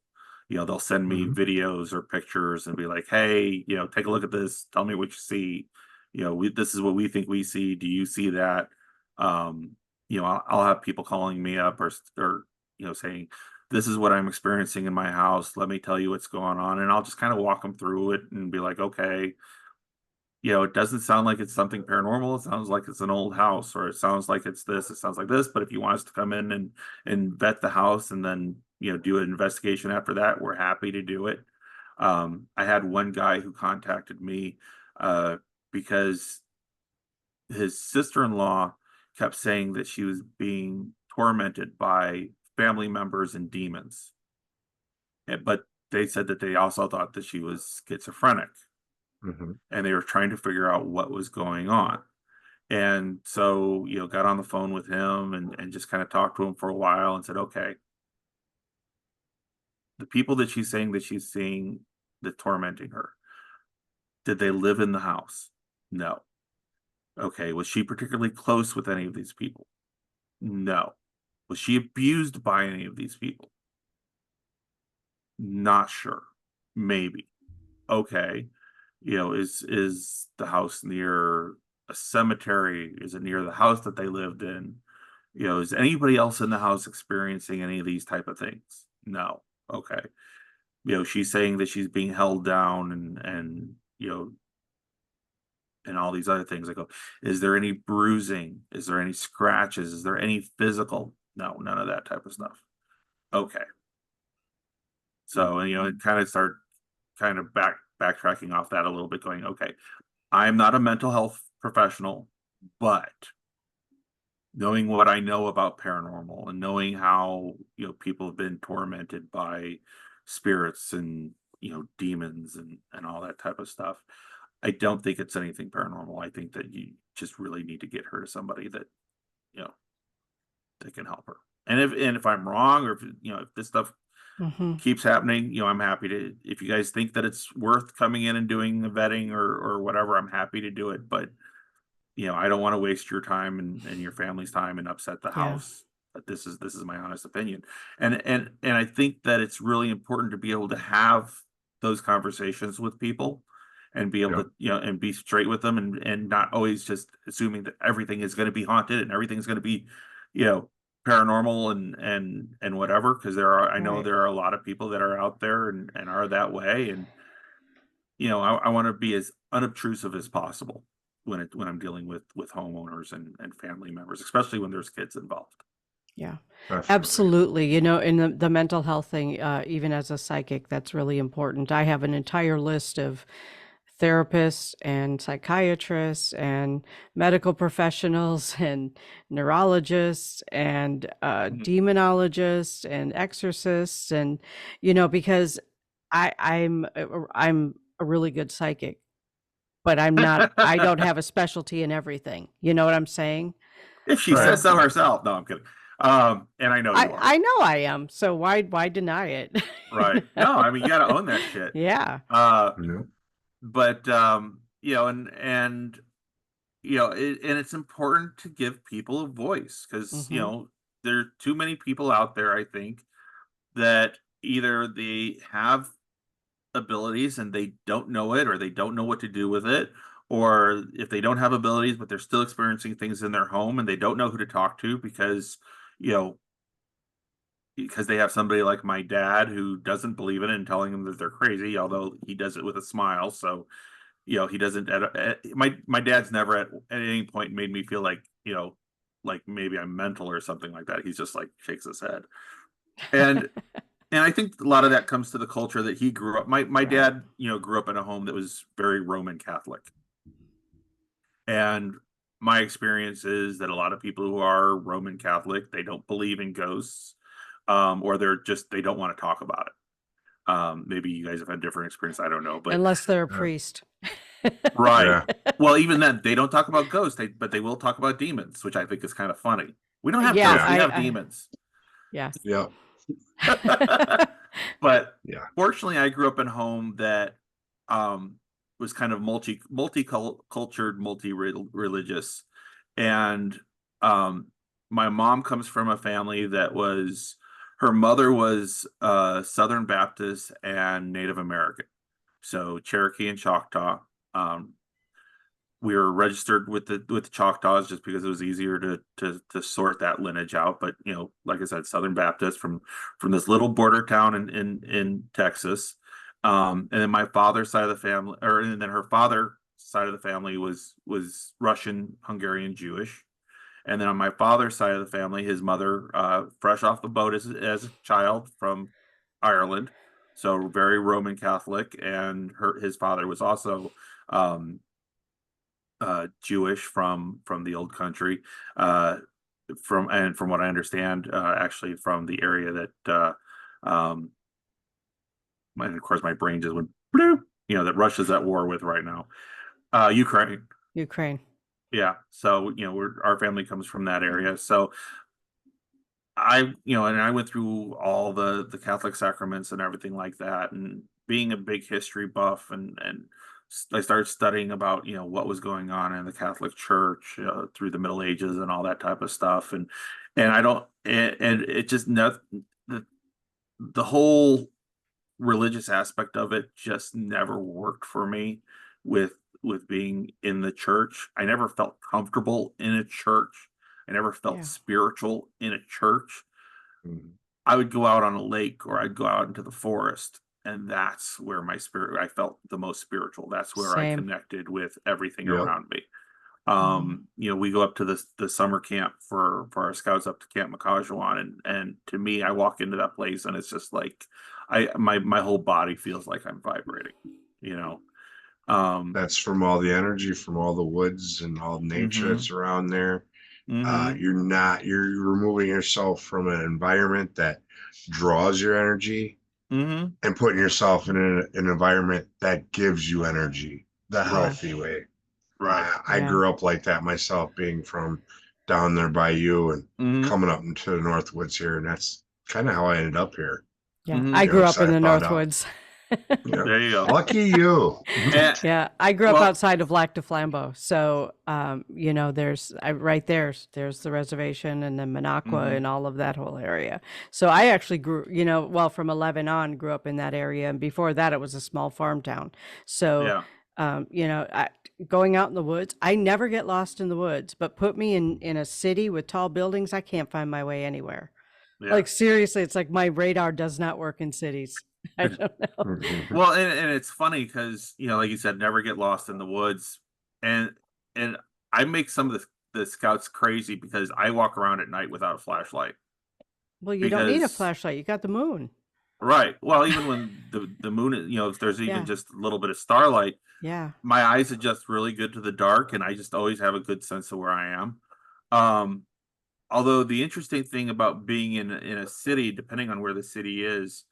They'll send me Mhm. videos or pictures and be like, "Hey, take a look at this. Tell me what you see. This is what we think we see. Do you see that?" I'll have people calling me up, or saying, "This is what I'm experiencing in my house. Let me tell you what's going on," and I'll just kind of walk them through it and be like, "Okay, it doesn't sound like it's something paranormal. It sounds like it's an old house, or it sounds like it's this, it sounds like this. But if you want us to come in and vet the house, and then, do an investigation after that, we're happy to do it." I had one guy who contacted me because his sister-in-law kept saying that she was being tormented by family members and demons. But they said that they also thought that she was schizophrenic, Mhm. and they were trying to figure out what was going on. And so, got on the phone with him, and just kind of talked to him for a while and said, "Okay, the people that she's saying that she's seeing, that tormenting her, did they live in the house? No. Okay. Was she particularly close with any of these people? No. Was she abused by any of these people? Not sure. maybe. Okay. Is the house near a cemetery? Is it near the house that they lived in? Is anybody else in the house experiencing any of these type of things? No. Okay. She's saying that she's being held down and and all these other things. I go, is there any bruising? Is there any scratches? Is there any physical? No, none of that type of stuff. Okay. So, it kind of start kind of backtracking off that a little bit, going, okay, I'm not a mental health professional, but knowing what I know about paranormal and knowing how, people have been tormented by spirits and, demons and all that type of stuff, I don't think it's anything paranormal. I think that you just really need to get her to somebody that, you know, that can help her. And if I'm wrong, or if this stuff Mm-hmm. keeps happening, I'm happy to, if you guys think that it's worth coming in and doing the vetting or whatever, I'm happy to do it. But I don't want to waste your time and your family's time and upset the Yeah. house. But this is my honest opinion. And I think that it's really important to be able to have those conversations with people and be able Yeah. to, and be straight with them and not always just assuming that everything is going to be haunted and everything's going to be, paranormal and whatever. Because I know Right. there are a lot of people that are out there and are that way. And I want to be as unobtrusive as possible when I'm dealing with homeowners and family members, especially when there's kids involved. Yeah, Definitely. absolutely. In the mental health thing, even as a psychic, that's really important. I have an entire list of therapists and psychiatrists and medical professionals and neurologists and Mhm. demonologists and exorcists, and because I'm a really good psychic, but I don't have a specialty in everything. You know what I'm saying? If she Right. says so So herself, no, I'm kidding. And I know you are. I know I am. So why deny it? Right. No, I mean, you got to own that shit. Yeah. Uh, Yeah. but and and it's important to give people a voice because Hmm. there are too many people out there, I think, that either they have abilities and they don't know it or they don't know what to do with it, or if they don't have abilities but they're still experiencing things in their home and they don't know who to talk to you know because they have somebody like my dad who doesn't believe in it and telling them that they're crazy, although he does it with a smile. So he doesn't my dad's never at any point made me feel like like maybe I'm mental or something like that. He's just like shakes his head. and And I think a lot of that comes to the culture that he grew up. My Right. dad, grew up in a home that was very Roman Catholic. And my experience is that a lot of people who are Roman Catholic, they don't believe in ghosts, or they don't want to talk about it. Maybe you guys have had different experience. I don't know, but Unless they're a Yeah. priest. right. Yeah. Well, even then, they don't talk about ghosts, but they will talk about demons, which I think is kind of funny. We don't have Yeah, ghosts; Yeah. we have I demons. yes. Yeah. But Yeah. fortunately, I grew up in a home that um, was kind of multi-cultured, multi-religious, and my mom comes from a family that was her mother was Southern Baptist and Native American, so Cherokee and Choctaw. Um, we were registered with the Choctaws just because it was easier to sort that lineage out. But like I said, Southern Baptist from this little border town in Texas. And then my father's side of the family, and then her father's side of the family was Russian, Hungarian, Jewish. And then on my father's side of the family, his mother, fresh off the boat as a child from Ireland, so very Roman Catholic, and his father was also um, Jewish from the old country, uh, from what I understand, actually from the area that, and of course my brain just went, bloop, that Russia's at war with right now, Ukraine. Ukraine. Yeah, so our family comes from that area, so and I went through all the Catholic sacraments and everything like that, and being a big history buff, and I started studying about what was going on in the Catholic Church through the Middle Ages and all that type of stuff, and I don't, and it just not the whole religious aspect of it just never worked for me with being in the church. I never felt comfortable in a church. I never felt Yeah. spiritual in a church. Mhm. I would go out on a lake or I'd go out into the forest, and that's where I felt the most spiritual. That's where I Same. connected with everything Yep. around me. Mhm. We go up to the summer camp for our scouts up to Camp Makajuan, and to me, I walk into that place and it's just like my whole body feels like I'm vibrating, you know. That's from all the energy from all the woods and all the nature Mm-hmm, that's around there. mm-hmm, You're removing yourself from an environment that draws your energy mm-hmm. and putting yourself in an environment that gives you energy the Yeah. healthy way. Right. I Yeah. grew up like that myself, being from down there by you and Mm-hmm, coming up into the Northwoods here, and that's kind of how I ended up here. Yeah. mm-hmm. I grew up So in I the found out. Northwoods. Yeah, There you go. lucky you. And, Yeah, I grew up well, outside of Lac de Flambeau, so right there's the reservation and then Minocqua mm-hmm, and all of that whole area. So I actually grew, well, from 11 on, grew up in that area, and before that, it was a small farm town. So, yeah, going out in the woods, I never get lost in the woods, but put me in a city with tall buildings, I can't find my way anywhere. yeah. Like seriously, it's like my radar does not work in cities. I don't know. Well, and it's funny because like you said, never get lost in the woods, and and I make some of the scouts crazy because I walk around at night without a flashlight Well, you don't need a because flashlight. You got the moon. right. Well, even when the moon is, if there's even Yeah. just a little bit of starlight, Yeah. my eyes adjust really good to the dark, and I just always have a good sense of where I am. Um, Although the interesting thing about being in a city, depending on where the city is,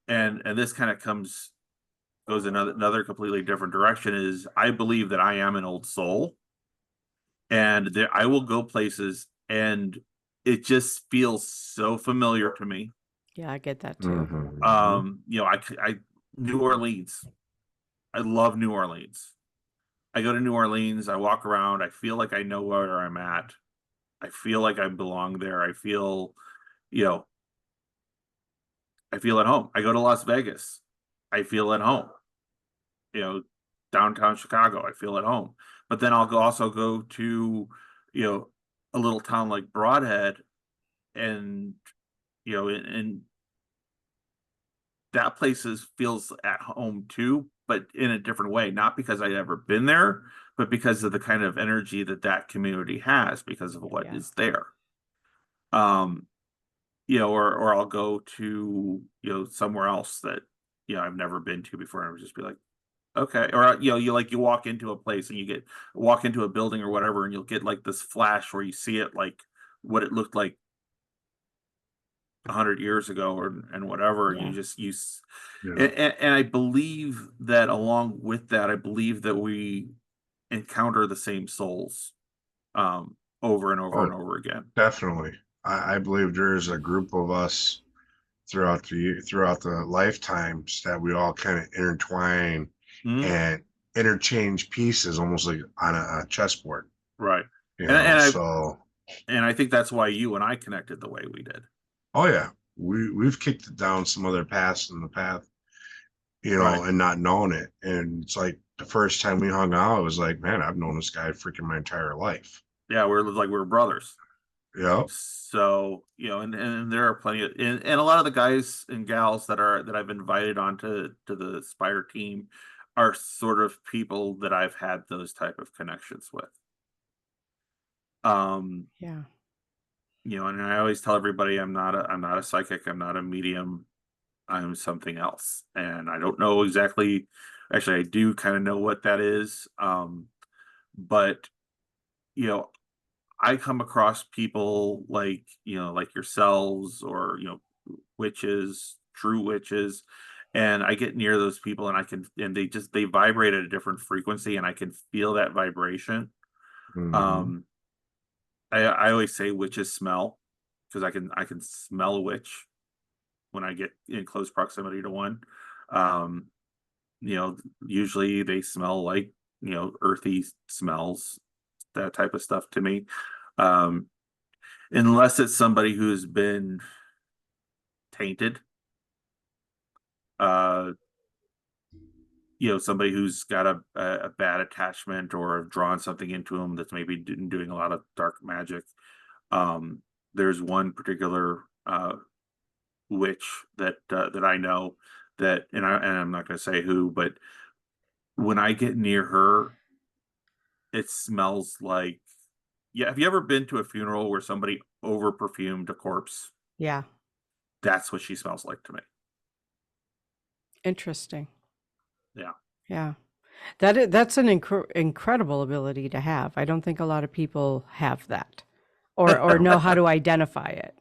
and this kind of goes another completely different direction, is I believe that I am an old soul, and I will go places and it just feels so familiar to me. Yeah, I get that too. Mhm. I New Orleans. I love New Orleans. I go to New Orleans, I walk around, I feel like I know where I'm at. I feel like I belong there. You know, I feel at home. I go to Las Vegas. I feel at home. You know, Downtown Chicago. I feel at home. But then also go to, you know, a little town like Broadhead, and and that feels at home too, but in a different way. Not because I'd ever been there, but because of the kind of energy that community has because of what Yeah. is there. Um, or I'll go to somewhere else that I've never been to before, and I would just be like, okay. Or you walk into a place and walk into a building or whatever, and you'll get like this flash where you see it like what it looked like 100 years ago, and whatever, and Yeah. Yeah. and I believe that along with that, I believe that we encounter the same souls over and over Oh, and over again. definitely. I believe there's a group of us throughout the lifetimes that we all kind of intertwine Mhm. and interchange pieces, almost like on a chessboard. Right. You And know, and I so and I think that's why you and I connected the way we did. oh yeah, we've kicked it down some other paths in the path, Right. and not known it. And it's like the first time we hung out, it was like, man, I've known this guy freaking my entire life. Yeah, we're brothers. Yep. So, and there are plenty of, and a lot of the guys and gals that I've invited onto the Spire team are sort of people that I've had those type of connections with. Um, Yeah. and I always tell everybody I'm not a psychic, I'm not a medium, I'm something else. And I don't know exactly, actually I do kind of know what that is. But you know, I come across people like yourselves, or witches, true witches, and I get near those people, and they vibrate at a different frequency, and I can feel that vibration. Hmm. Um, I always say witches smell, because I can smell a witch when I get in close proximity to one. Um, Usually they smell like earthy smells, that type of stuff to me. Um, unless it's somebody who's been tainted. somebody who's got a bad attachment or have drawn something into them that's maybe doing a lot of dark magic. There's one particular witch that I know that, and I'm not going to say who, but when I get near her, it smells like, yeah. Have you ever been to a funeral where somebody over perfumed a corpse? Yeah. That's what she smells like to me. Interesting. Yeah. Yeah. That's an incredible ability to have. I don't think a lot of people have that or know how to identify it,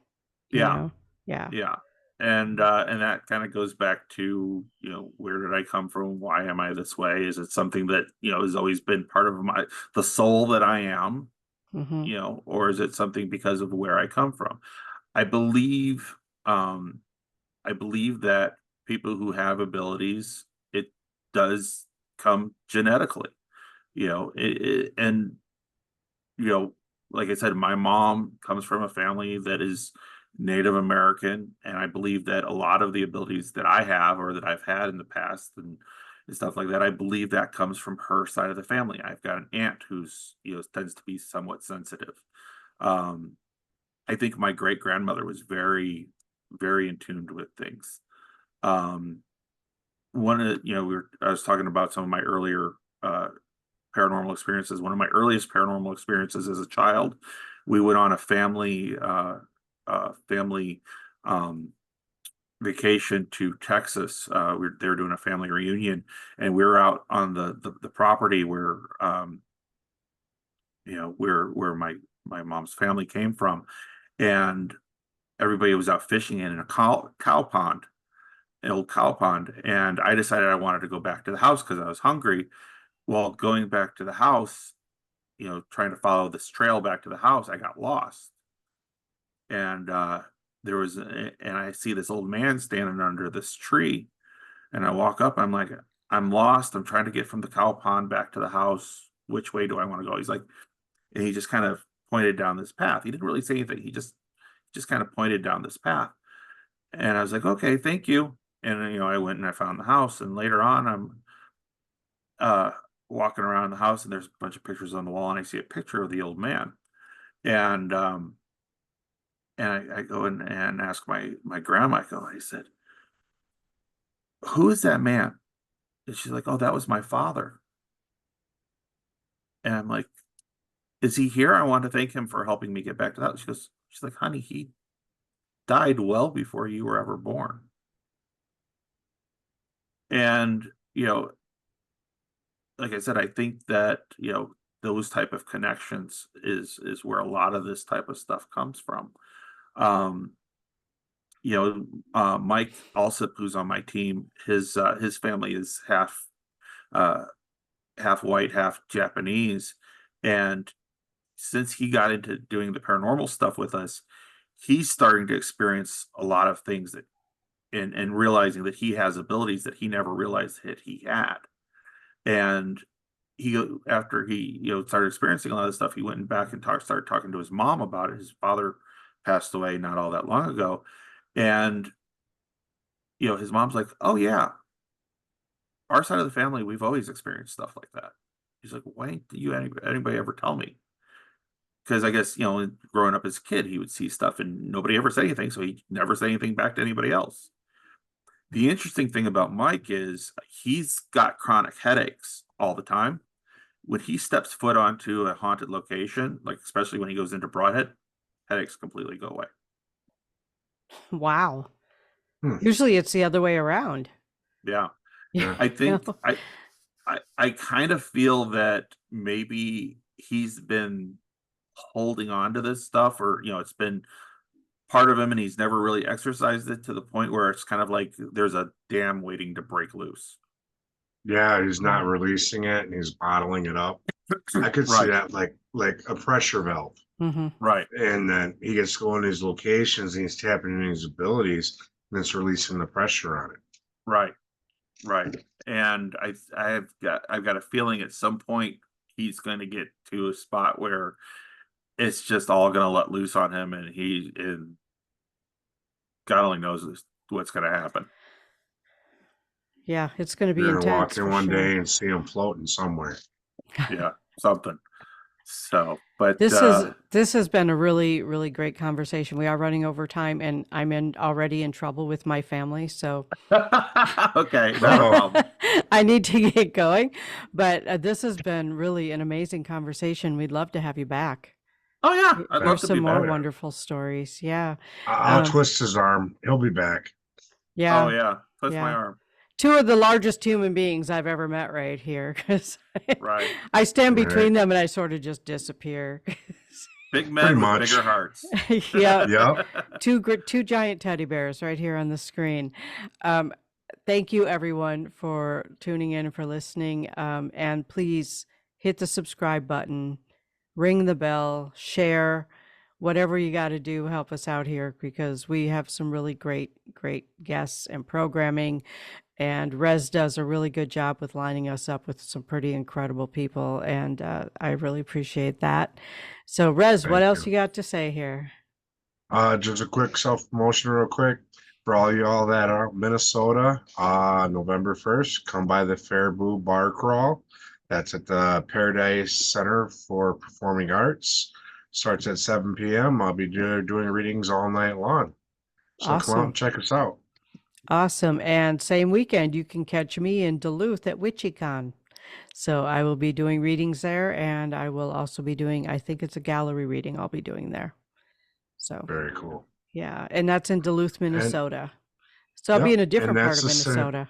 you Yeah. know? Yeah. Yeah. And that kind of goes back to, where did I come from? Why am I this way? Is it something that, has always been part of the soul that I am, Mm-hmm. or is it something because of where I come from? I believe, um, I believe that people who have abilities, it does come genetically, and you know, like I said, my mom comes from a family that is Native American, and I believe that a lot of the abilities that I have or that I've had in the past and stuff like that, I believe that comes from her side of the family. I've got an aunt who's, tends to be somewhat sensitive. Um, I think my great grandmother was very, very in tune with things. Um, one of the, I was talking about some of my earlier paranormal experiences. One of my earliest paranormal experiences as a child, we went on a family um, vacation to Texas. They were doing a family reunion, and we were out on the property where where my mom's family came from, and everybody was out fishing in a cow pond, an old cow pond, and I decided I wanted to go back to the house because I was hungry. Well, going back to the house, trying to follow this trail back to the house, I got lost. And and I see this old man standing under this tree. And I walk up, I'm like, I'm lost. I'm trying to get from the cow pond back to the house. Which way do I want to go? He's like, and he just kind of pointed down this path. He didn't really say anything. He just kind of pointed down this path. And I was like, okay, thank you. And I went and I found the house. And later on, I'm uh walking around the house, and there's a bunch of pictures on the wall, and I see a picture of the old man. And I go in and ask my grandma. I said, "Who is that man?" And she's like, "Oh, that was my father." And I'm like, "Is he here? I want to thank him for helping me get back to the house." She's like, "Honey, he died well before you were ever born." And like I said, I think that those type of connections is where a lot of this type of stuff comes from. Um, Mike Alsip, who's on my team, his family is uh, half white, half Japanese, and since he got into doing the paranormal stuff with us, he's starting to experience a lot of things that and realizing that he has abilities that he never realized that he had. And after he started experiencing a lot of this stuff, he went back and started talking to his mom about it. His father passed away not all that long ago, and his mom's like, "Oh yeah, our side of the family, we've always experienced stuff like that." He's like, "Why didn't anybody ever tell me?" Because I guess, growing up as a kid, he would see stuff and nobody ever said anything, so he never said anything back to anybody else. The interesting thing about Mike is he's got chronic headaches all the time. When he steps foot onto a haunted location, like especially when he goes into Broadhead, headaches completely go away. Wow. Hmm. Usually it's the other way around. Yeah. Yeah. I think know? I kind of feel that maybe he's been holding on to this stuff, or it's been part of him and he's never really exercised it to the point where it's kind of like there's a dam waiting to break loose. Yeah, he's not Yeah. releasing it and he's bottling it up. I could see Right. that like a pressure valve. Mm-hmm. Right. And then he gets going to these locations and he's tapping into his abilities and it's releasing the pressure on it. Right. Right. And I've got a feeling at some point he's going to get to a spot where it's just all going to let loose on him, and God only knows what's going to happen. Yeah, it's going to be You're gonna walk intense in for one sure. day and see them floating somewhere. Yeah, something. So, but This has been a really, really great conversation. We are running over time, and I'm already in trouble with my family, so okay, not a problem. I need to get going. But this has been really an amazing conversation. We'd love to have you back. Oh yeah, I'd Hear love to be some more back. wonderful stories. Yeah. I'll Um, twist his arm. He'll be back. Oh yeah. yeah, twist my Yeah. arm. Two of the largest human beings I've ever met right here, because Right. I stand Right. between them and I sort of just disappear. Big Pretty men with much. bigger hearts. Yeah. Yep. Two giant teddy bears right here on the screen. Um, thank you everyone for tuning in and for listening. And please hit the subscribe button, ring the bell, share, whatever you got to do, help us out here because we have some really great guests and programming. And Rez does a really good job with lining us up with some pretty incredible people. And I really appreciate that. So, Rez, what Thank else you. you got to say here? Just a quick self-promotion real quick. For all y'all that are Minnesota, November 1st, come by the Faribault Bar Crawl. That's at the Paradise Center for Performing Arts. Starts at 7 p.m. I'll be doing readings all night long. So come out Awesome. and check us out. Awesome. And same weekend, you can catch me in Duluth at WitchyCon. So I will be doing readings there, and I will also be doing, I think it's a gallery reading I'll be doing there. So, Very cool. yeah. And that's in Duluth, And Minnesota. So I'll be yep, in a and different part that's of the same. Minnesota.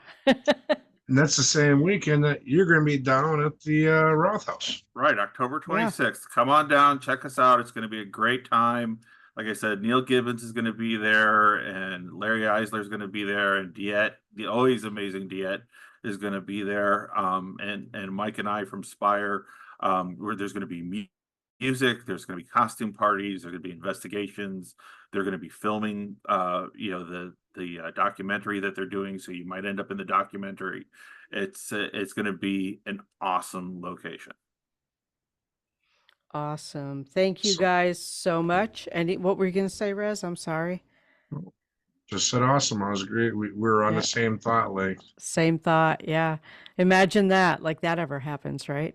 And that's the same weekend that you're going to be down at the Roth House. Right, October Yeah. 26th. Come on down, check us out. It's going to be a great time. Like I said, Neil Gibbons is going to be there, and Larry Eisler is going to be there, and Diet, the always amazing Diet, is going to be there. And Mike and I from Spire, where there's going to be music, there's going to be costume parties, there's going to be investigations. They're going to be filming, the documentary that they're doing. So you might end up in the documentary. It's going to be an awesome location. Awesome. Thank you So guys so much. And what were you going to say, Rez? I'm sorry. just said awesome. I was great. We were on Yeah. the same thought length. Same thought. Yeah. Imagine that, like that ever happens, right?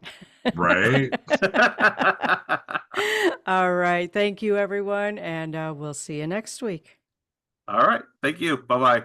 Right. All right. Thank you, everyone. And we'll see you next week. All right. Thank you. Bye-bye.